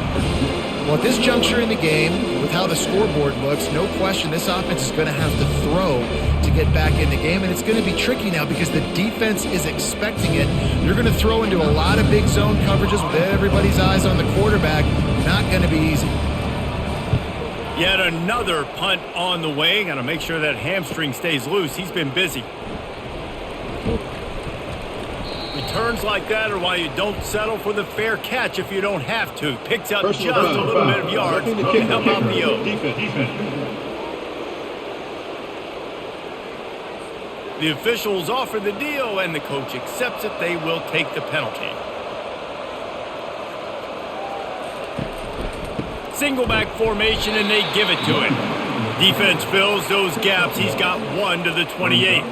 Well, at this juncture in the game, with how the scoreboard looks, no question this offense is going to have to throw to get back in the game, and it's going to be tricky now because the defense is expecting it. You're going to throw into a lot of big zone coverages with everybody's eyes on the quarterback. Not going to be easy. Yet another punt on the way. Got to make sure that hamstring stays loose. He's been busy. Returns like that are why you don't settle for the fair catch if you don't have to. Picks up just a little bit of yards and help out the O. The officials offer the deal, and the coach accepts it. They will take the penalty. Single back formation, and they give it to him. Defense fills those gaps. He's got 1 to the 28.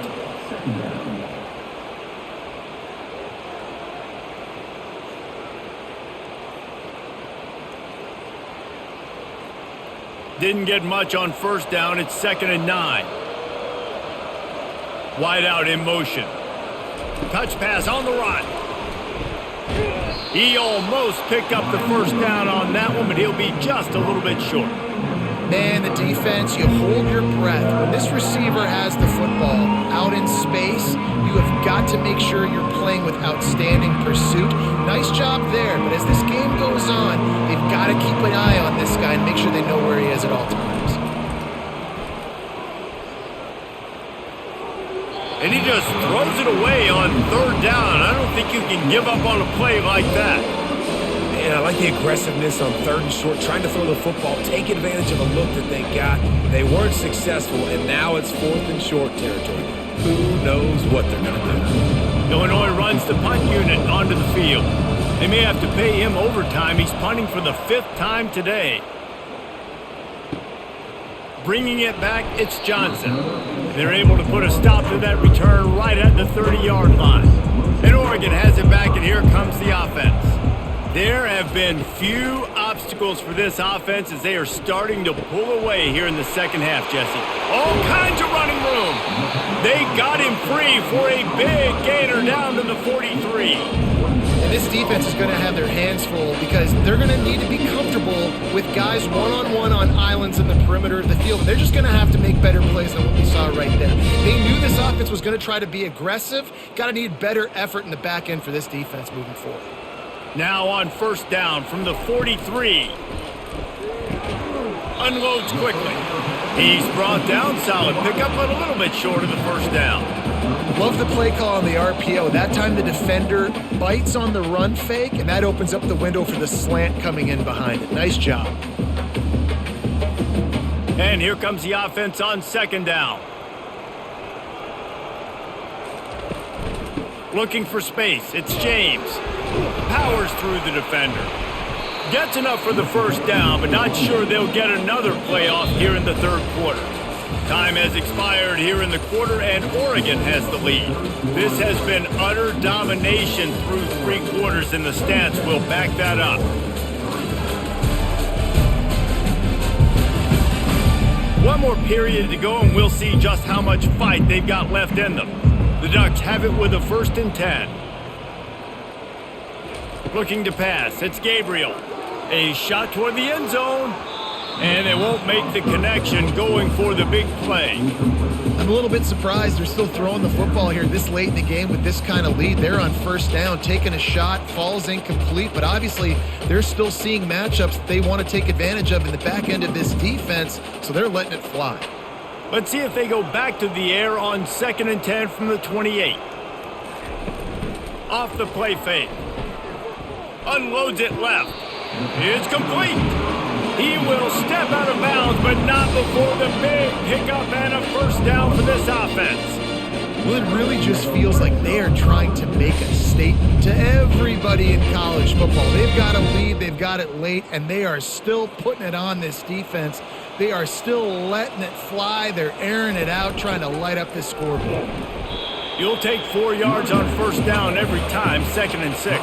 Didn't get much on 1st down. It's 2nd and 9. Wide out in motion. Touch pass on the run. He almost picked up the 1st down on that one, but he'll be just a little bit short. Man, the defense, you hold your breath. When this receiver has the football out in space, you have got to make sure you're playing with outstanding pursuit. Nice job there, but as this game goes on, they've got to keep an eye on this guy and make sure they know where he is at all times. And he just throws it away on 3rd down. I don't think you can give up on a play like that. Man, I like the aggressiveness on 3rd and short, trying to throw the football, take advantage of a look that they got. They weren't successful, and now it's 4th and short territory. Who knows what they're going to do? Illinois runs the punt unit onto the field. They may have to pay him overtime. He's punting for the 5th time today. Bringing it back, it's Johnson. They're able to put a stop to that return right at the 30-yard line. And Oregon has it back, and here comes the offense. There have been few obstacles for this offense as they are starting to pull away here in the 2nd half, Jesse. All kinds of running room. They got him free for a big gainer down to the 43. And this defense is going to have their hands full because they're going to need to be comfortable with guys one-on-one on islands in the perimeter of the field. They're just going to have to make better plays than what we saw right there. They knew this offense was going to try to be aggressive. Got to need better effort in the back end for this defense moving forward. Now on 1st down from the 43. Unloads quickly. He's brought down, solid pickup, but a little bit short of the 1st down. Love the play call on the RPO. That time the defender bites on the run fake, and that opens up the window for the slant coming in behind it. Nice job. And here comes the offense on 2nd down. Looking for space. It's James. Powers through the defender. Gets enough for the 1st down, but not sure they'll get another play off here in the 3rd quarter. Time has expired here in the quarter, and Oregon has the lead. This has been utter domination through 3 quarters, and the stats will back that up. more period to go, and we'll see just how much fight they've got left in them. The Ducks have it with a 1st and 10. Looking to pass. It's Gabriel. A shot toward the end zone. And they won't make the connection going for the big play. I'm a little bit surprised they're still throwing the football here this late in the game with this kind of lead. They're on 1st down, taking a shot, falls incomplete, but obviously they're still seeing matchups that they want to take advantage of in the back end of this defense, so they're letting it fly. Let's see if they go back to the air on 2nd and 10 from the 28. Off the play fake. Unloads it left. It's complete. He will step out of bounds, but not before the big pickup and a 1st down for this offense. Well, it really just feels like they are trying to make a statement to everybody in college football. They've got a lead, they've got it late, and they are still putting it on this defense. They are still letting it fly. They're airing it out, trying to light up this scoreboard. You'll take 4 yards on 1st down every time, 2nd and 6.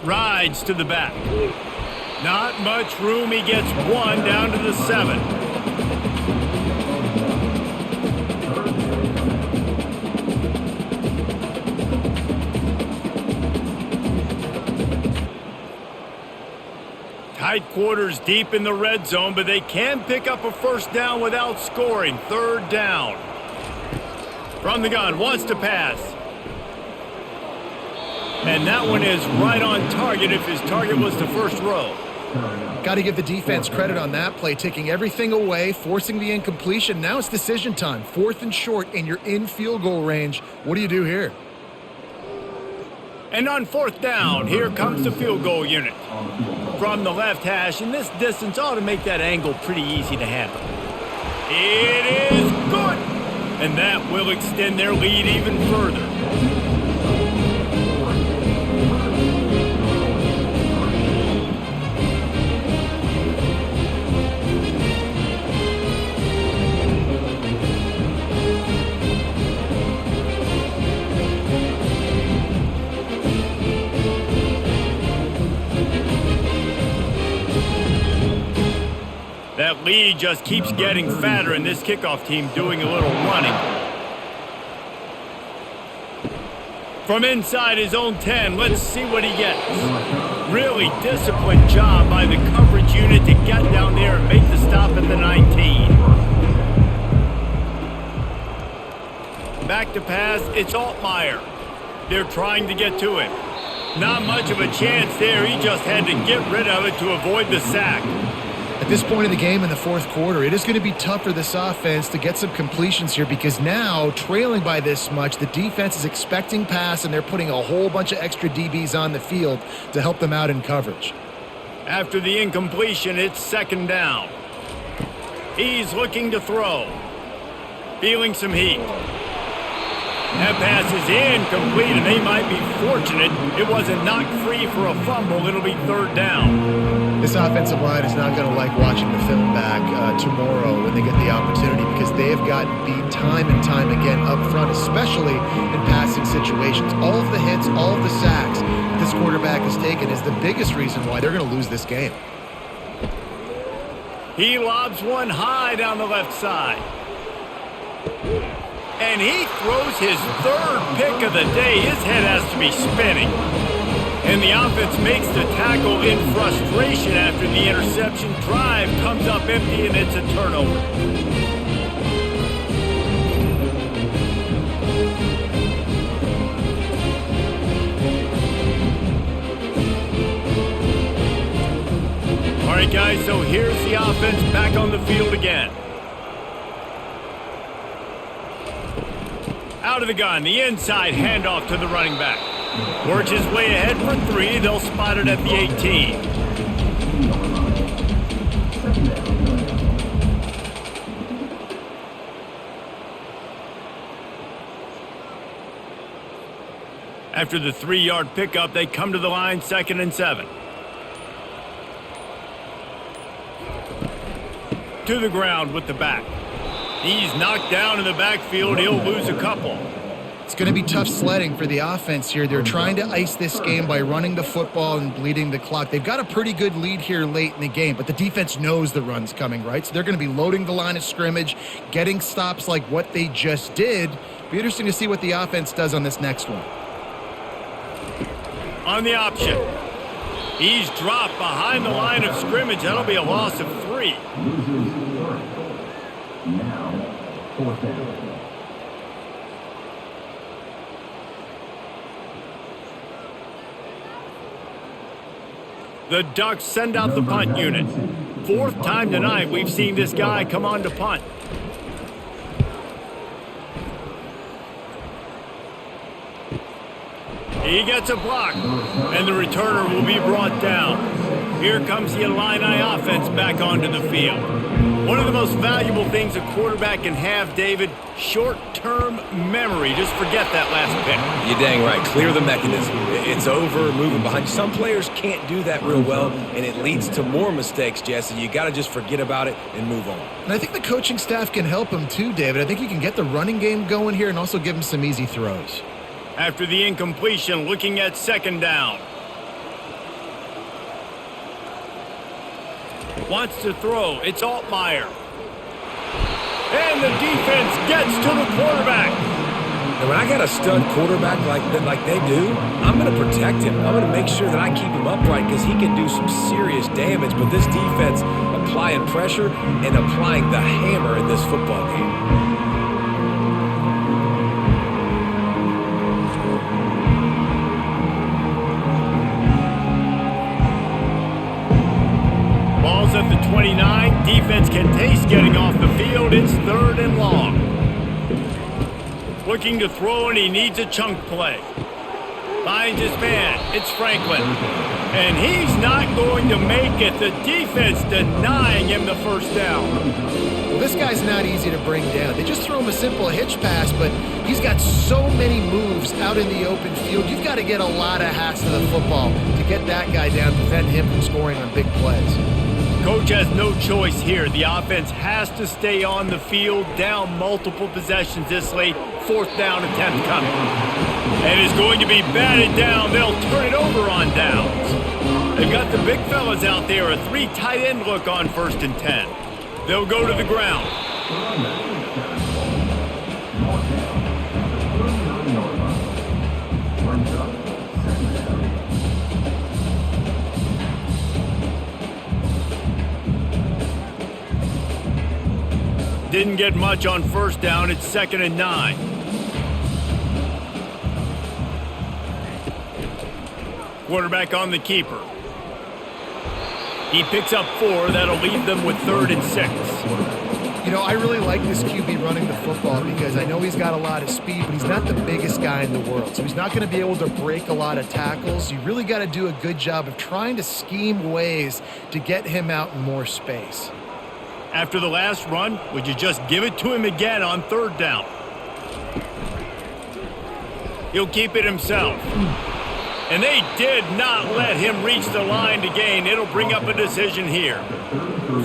Rides to the back. Not much room. He gets 1 down to the 7. Tight quarters deep in the red zone, but they can pick up a 1st down without scoring. 3rd down. From the gun, wants to pass. And that one is right on target if his target was the 1st row. Got to give the defense credit on that play, taking everything away, forcing the incompletion. Now it's decision time. 4th and short, and you're in field goal range. What do you do here? And on 4th down, here comes the field goal unit. From the left hash, and this distance ought to make that angle pretty easy to handle. It is good! And that will extend their lead even further. That lead just keeps getting fatter, and this kickoff team doing a little running. From inside his own 10, let's see what he gets. Really disciplined job by the coverage unit to get down there and make the stop at the 19. Back to pass, it's Altmaier. They're trying to get to him. Not much of a chance there. He just had to get rid of it to avoid the sack. At this point of the game in the 4th quarter, it is going to be tough for this offense to get some completions here because now, trailing by this much, the defense is expecting pass and they're putting a whole bunch of extra DBs on the field to help them out in coverage. After the incompletion, it's 2nd down. He's looking to throw. Feeling some heat. That pass is incomplete, and they might be fortunate it wasn't knocked free for a fumble. It'll be 3rd down. This offensive line is not going to like watching the film back tomorrow when they get the opportunity because they have gotten beat time and time again up front, especially in passing situations. All of the hits, all of the sacks that this quarterback has taken is the biggest reason why they're going to lose this game. He lobs one high down the left side. And he throws his 3rd pick of the day. His head has to be spinning. And the offense makes the tackle in frustration after the interception. Drive comes up empty, and it's a turnover. All right, guys, so here's the offense back on the field again. Out of the gun, the inside handoff to the running back. Works his way ahead for 3. They'll spot it at the 18. After the 3-yard pickup, they come to the line, 2nd and 7. to the ground with the back. He's knocked down in the backfield. He'll lose a couple. It's going to be tough sledding for the offense here. They're trying to ice this game by running the football and bleeding the clock. They've got a pretty good lead here late in the game, but the defense knows the run's coming, right? So they're going to be loading the line of scrimmage, getting stops like what they just did. Be interesting to see what the offense does on this next one. On the option. He's dropped behind the line of scrimmage. That'll be a loss of 3. Now, 4th down. The Ducks send out the punt unit. 4th time tonight we've seen this guy come on to punt. He gets a block, and the returner will be brought down. Here comes the Illini offense back onto the field. One of the most valuable things a quarterback can have, David, short-term memory. Just forget that last pick. You're dang right. Clear the mechanism. It's over, moving behind. Some players can't do that real well, and it leads to more mistakes, Jesse. You got to just forget about it and move on. And I think the coaching staff can help him too, David. I think you can get the running game going here and also give him some easy throws. After the incompletion, looking at 2nd down. Wants to throw. It's Altmaier. And the defense gets to the quarterback. And when I got a stud quarterback like they do, I'm going to protect him. I'm going to make sure that I keep him upright because he can do some serious damage. But this defense applying pressure and applying the hammer in this football game. Ball's at the 29. Defense can taste getting off the field. It's 3rd and long. Looking to throw, and he needs a chunk play. Finds his man. It's Franklin. And he's not going to make it. The defense denying him the 1st down. Well, this guy's not easy to bring down. They just throw him a simple hitch pass, but he's got so many moves out in the open field. You've got to get a lot of hats to the football to get that guy down, prevent him from scoring on big plays. Coach has no choice here. The offense has to stay on the field, down multiple possessions this late. 4th down attempt coming. And is going to be batted down. They'll turn it over on downs. They've got the big fellas out there. A 3 tight end look on 1st and 10. They'll go to the ground. Didn't get much on 1st down. It's 2nd and 9. Quarterback on the keeper. He picks up 4. That'll leave them with 3rd and 6. You know, I really like this QB running the football because I know he's got a lot of speed, but he's not the biggest guy in the world. So he's not going to be able to break a lot of tackles. You really got to do a good job of trying to scheme ways to get him out in more space. After the last run, would you just give it to him again on 3rd down? He'll keep it himself. And they did not let him reach the line to gain. It'll bring up a decision here.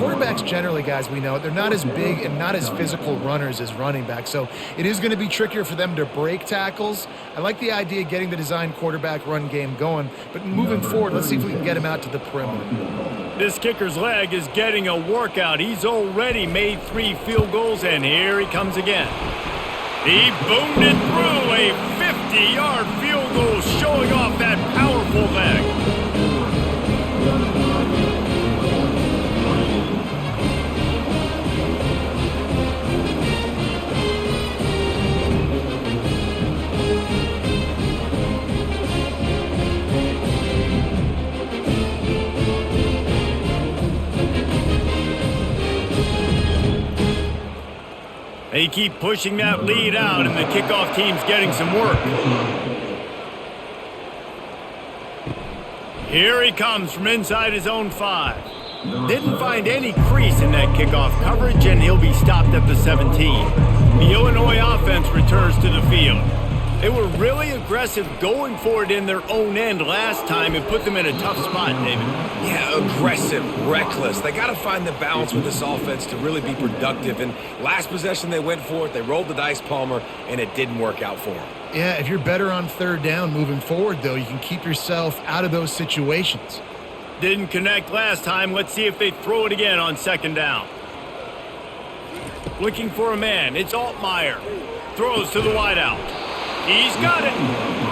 Quarterbacks generally, guys, we know, they're not as big and not as physical runners as running backs, so it is going to be trickier for them to break tackles. I like the idea of getting the design quarterback run game going, but moving forward, let's see if we can get him out to the perimeter. This kicker's leg is getting a workout. He's already made 3 field goals, and here he comes again. He boomed it through a 50-yard field goal, showing off that powerful leg. They keep pushing that lead out, and the kickoff team's getting some work. Here he comes from inside his own 5. Didn't find any crease in that kickoff coverage, and he'll be stopped at the 17. The Illinois offense returns to the field. They were really aggressive going for it in their own end last time and put them in a tough spot, David. Yeah, aggressive, reckless. They got to find the balance with this offense to really be productive. And last possession, they went for it. They rolled the dice, Palmer, and it didn't work out for them. Yeah, if you're better on third down moving forward, though, you can keep yourself out of those situations. Didn't connect last time. Let's see if they throw it again on second down. Looking for a man. It's Altmaier. Throws to the wideout. He's got it.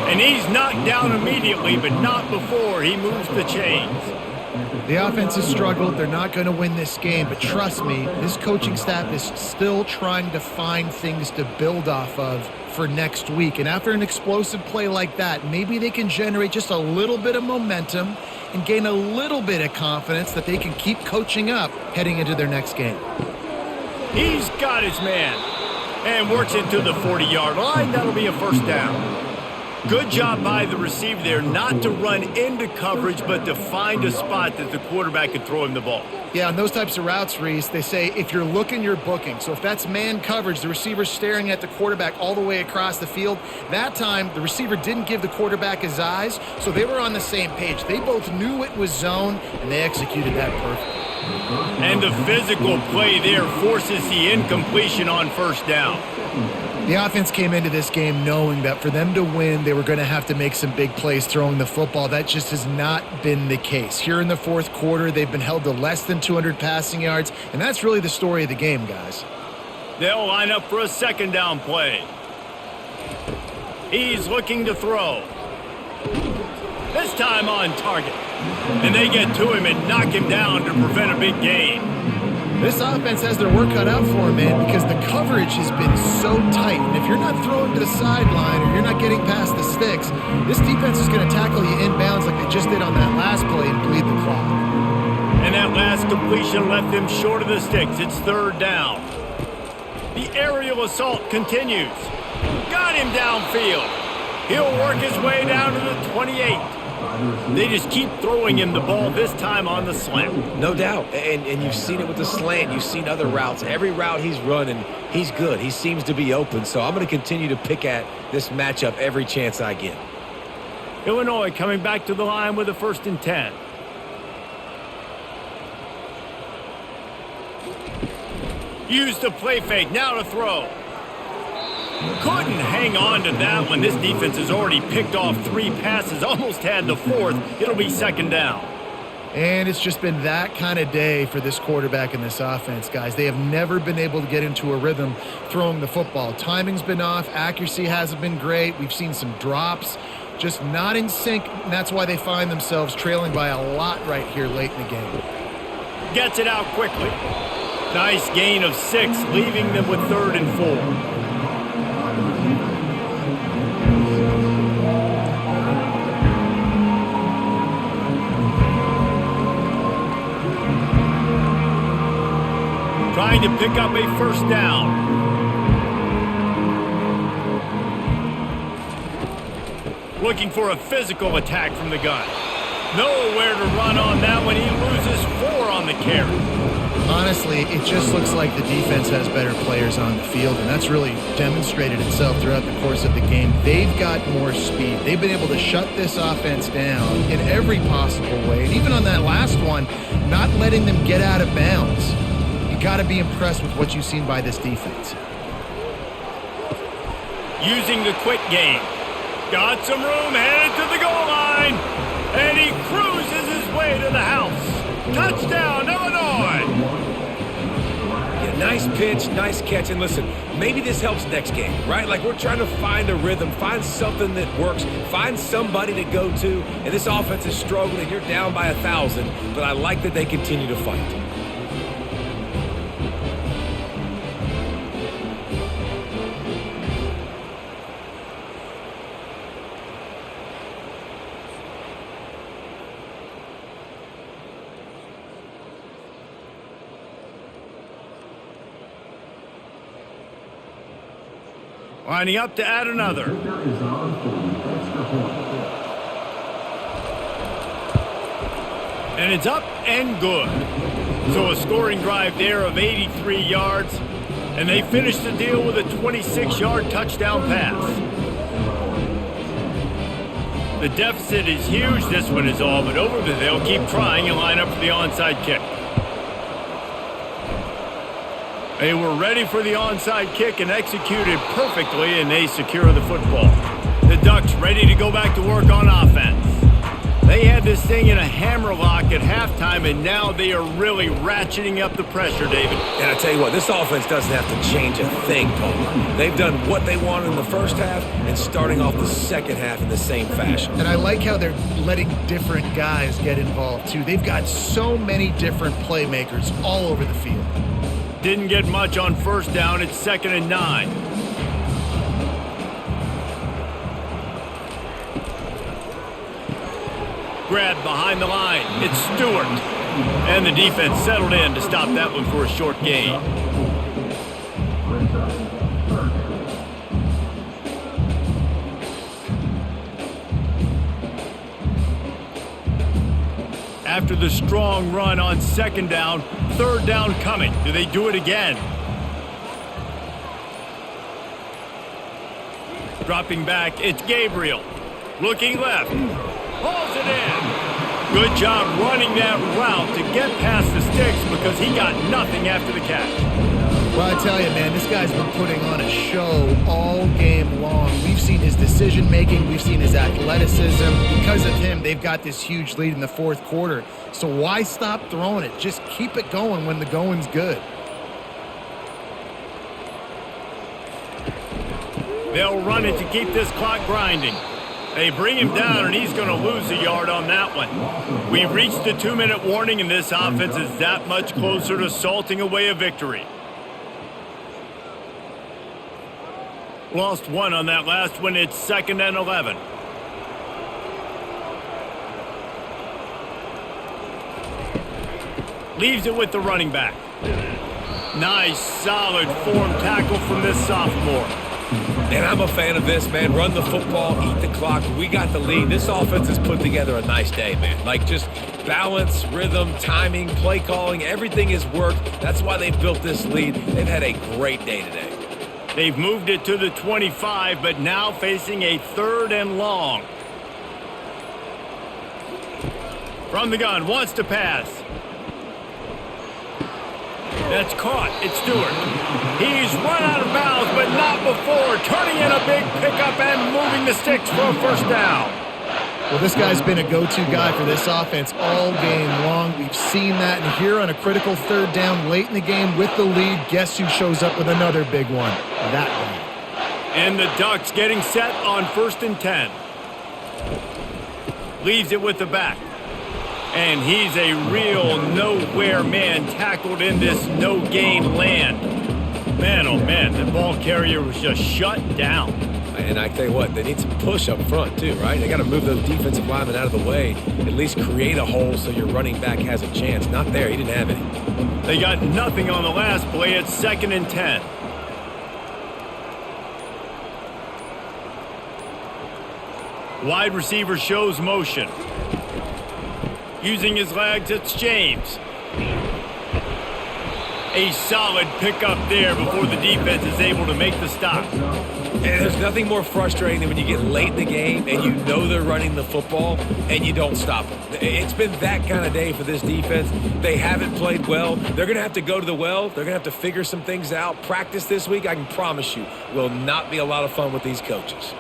And he's knocked down immediately, but not before he moves the chains. The offense has struggled. They're not going to win this game, but trust me, this coaching staff is still trying to find things to build off of for next week. And after an explosive play like that, maybe they can generate just a little bit of momentum and gain a little bit of confidence that they can keep coaching up heading into their next game. He's got his man. And works it to the 40-yard line. That'll be a first down. Good job by the receiver there not to run into coverage, but to find a spot that the quarterback could throw him the ball. Yeah, on those types of routes, Reese, they say if you're looking, you're booking. So if that's man coverage, the receiver's staring at the quarterback all the way across the field. That time, the receiver didn't give the quarterback his eyes, so they were on the same page. They both knew it was zone, and they executed that perfectly. And the physical play there forces the incompletion on first down. The offense came into this game knowing that for them to win, they were going to have to make some big plays throwing the football. That just has not been the case. Here in the fourth quarter, they've been held to less than 200 passing yards, and that's really the story of the game, guys. They'll line up for a second down play. He's looking to throw. This time on target. And they get to him and knock him down to prevent a big gain. This offense has their work cut out for them, man, because the coverage has been so tight. And if you're not throwing to the sideline or you're not getting past the sticks, this defense is going to tackle you inbounds like they just did on that last play and bleed the clock. And that last completion left them short of the sticks. It's third down. The aerial assault continues. Got him downfield. He'll work his way down to the 28. They just keep throwing him the ball, this time on the slant. No doubt. And you've seen it with the slant. You've seen other routes. Every route he's running, he's good. He seems to be open. So I'm going to continue to pick at this matchup every chance I get. Illinois coming back to the line with a 1st and 10. Use the play fake. Now to throw. Couldn't hang on to that one. This defense has already picked off 3 passes, almost had the 4th. It'll be second down. And it's just been that kind of day for this quarterback and this offense, guys. They have never been able to get into a rhythm throwing the football. Timing's been off. Accuracy hasn't been great. We've seen some drops, just not in sync, and that's why they find themselves trailing by a lot right here late in the game. Gets it out quickly. Nice gain of 6, leaving them with 3rd and 4. Trying to pick up a 1st down. Looking for a physical attack from the gun. Nowhere to run on that one. He loses 4 on the carry. Honestly, it just looks like the defense has better players on the field, and that's really demonstrated itself throughout the course of the game. They've got more speed. They've been able to shut this offense down in every possible way. And even on that last one, not letting them get out of bounds. You got to be impressed with what you've seen by this defense. Using the quick game. Got some room, headed to the goal line. And he cruises his way to the house. Touchdown, Illinois. Yeah, nice pitch, nice catch. And listen, maybe this helps next game, right? Like we're trying to find a rhythm, find something that works, find somebody to go to. And this offense is struggling. You're down by 1,000, but I like that they continue to fight. Lining up to add another. And it's up and good. So a scoring drive there of 83 yards. And they finish the deal with a 26-yard touchdown pass. The deficit is huge. This one is all but over, but they'll keep trying and line up for the onside kick. They were ready for the onside kick and executed perfectly, and they secure the football. The Ducks ready to go back to work on offense. They had this thing in a hammerlock at halftime, and now they are really ratcheting up the pressure, David. And I tell you what, this offense doesn't have to change a thing, Paul. They've done what they wanted in the first half and starting off the second half in the same fashion. And I like how they're letting different guys get involved, too. They've got so many different playmakers all over the field. Didn't get much on first down. It's 2nd and 9. Grab behind the line. It's Stewart. And the defense settled in to stop that one for a short gain. After the strong run on 2nd down, 3rd down coming. Do they do it again? Dropping back, it's Gabriel. Looking left. Hauls it in. Good job running that route to get past the sticks because he got nothing after the catch. Well, I tell you, man, this guy's been putting on a show all game long. We've seen his decision-making. We've seen his athleticism. Because of him, they've got this huge lead in the 4th quarter. So why stop throwing it? Just keep it going when the going's good. They'll run it to keep this clock grinding. They bring him down, and he's going to lose a yard on that one. We've reached the 2-minute warning, and this offense is that much closer to salting away a victory. Lost one on that last one. It's 2nd and 11. Leaves it with the running back. Nice, solid form tackle from this sophomore. And I'm a fan of this, man. Run the football, eat the clock. We got the lead. This offense has put together a nice day, man. Like just balance, rhythm, timing, play calling, everything has worked. That's why they've built this lead. They've had a great day today. They've moved it to the 25, but now facing a 3rd and long. From the gun, wants to pass. That's caught. It's Stewart. He's run out of bounds, but not before. Turning in a big pickup and moving the sticks for a 1st down. Well, this guy's been a go-to guy for this offense all game long. We've seen that, and here on a critical 3rd down late in the game with the lead, guess who shows up with another big one? That one. And the Ducks getting set on 1st and 10. Leaves it with the back. And he's a real nowhere man tackled in this no-gain land. Man, oh man, the ball carrier was just shut down. And I tell you what, they need some push up front too, right? They got to move those defensive linemen out of the way, at least create a hole so your running back has a chance. Not there, he didn't have any. They got nothing on the last play. It's 2nd and 10. Wide receiver shows motion. Using his legs, it's James. A solid pickup there before the defense is able to make the stop. And there's nothing more frustrating than when you get late in the game and you know they're running the football and you don't stop them. It's been that kind of day for this defense. They haven't played well. They're going to have to go to the well. They're going to have to figure some things out. Practice this week, I can promise you, will not be a lot of fun with these coaches.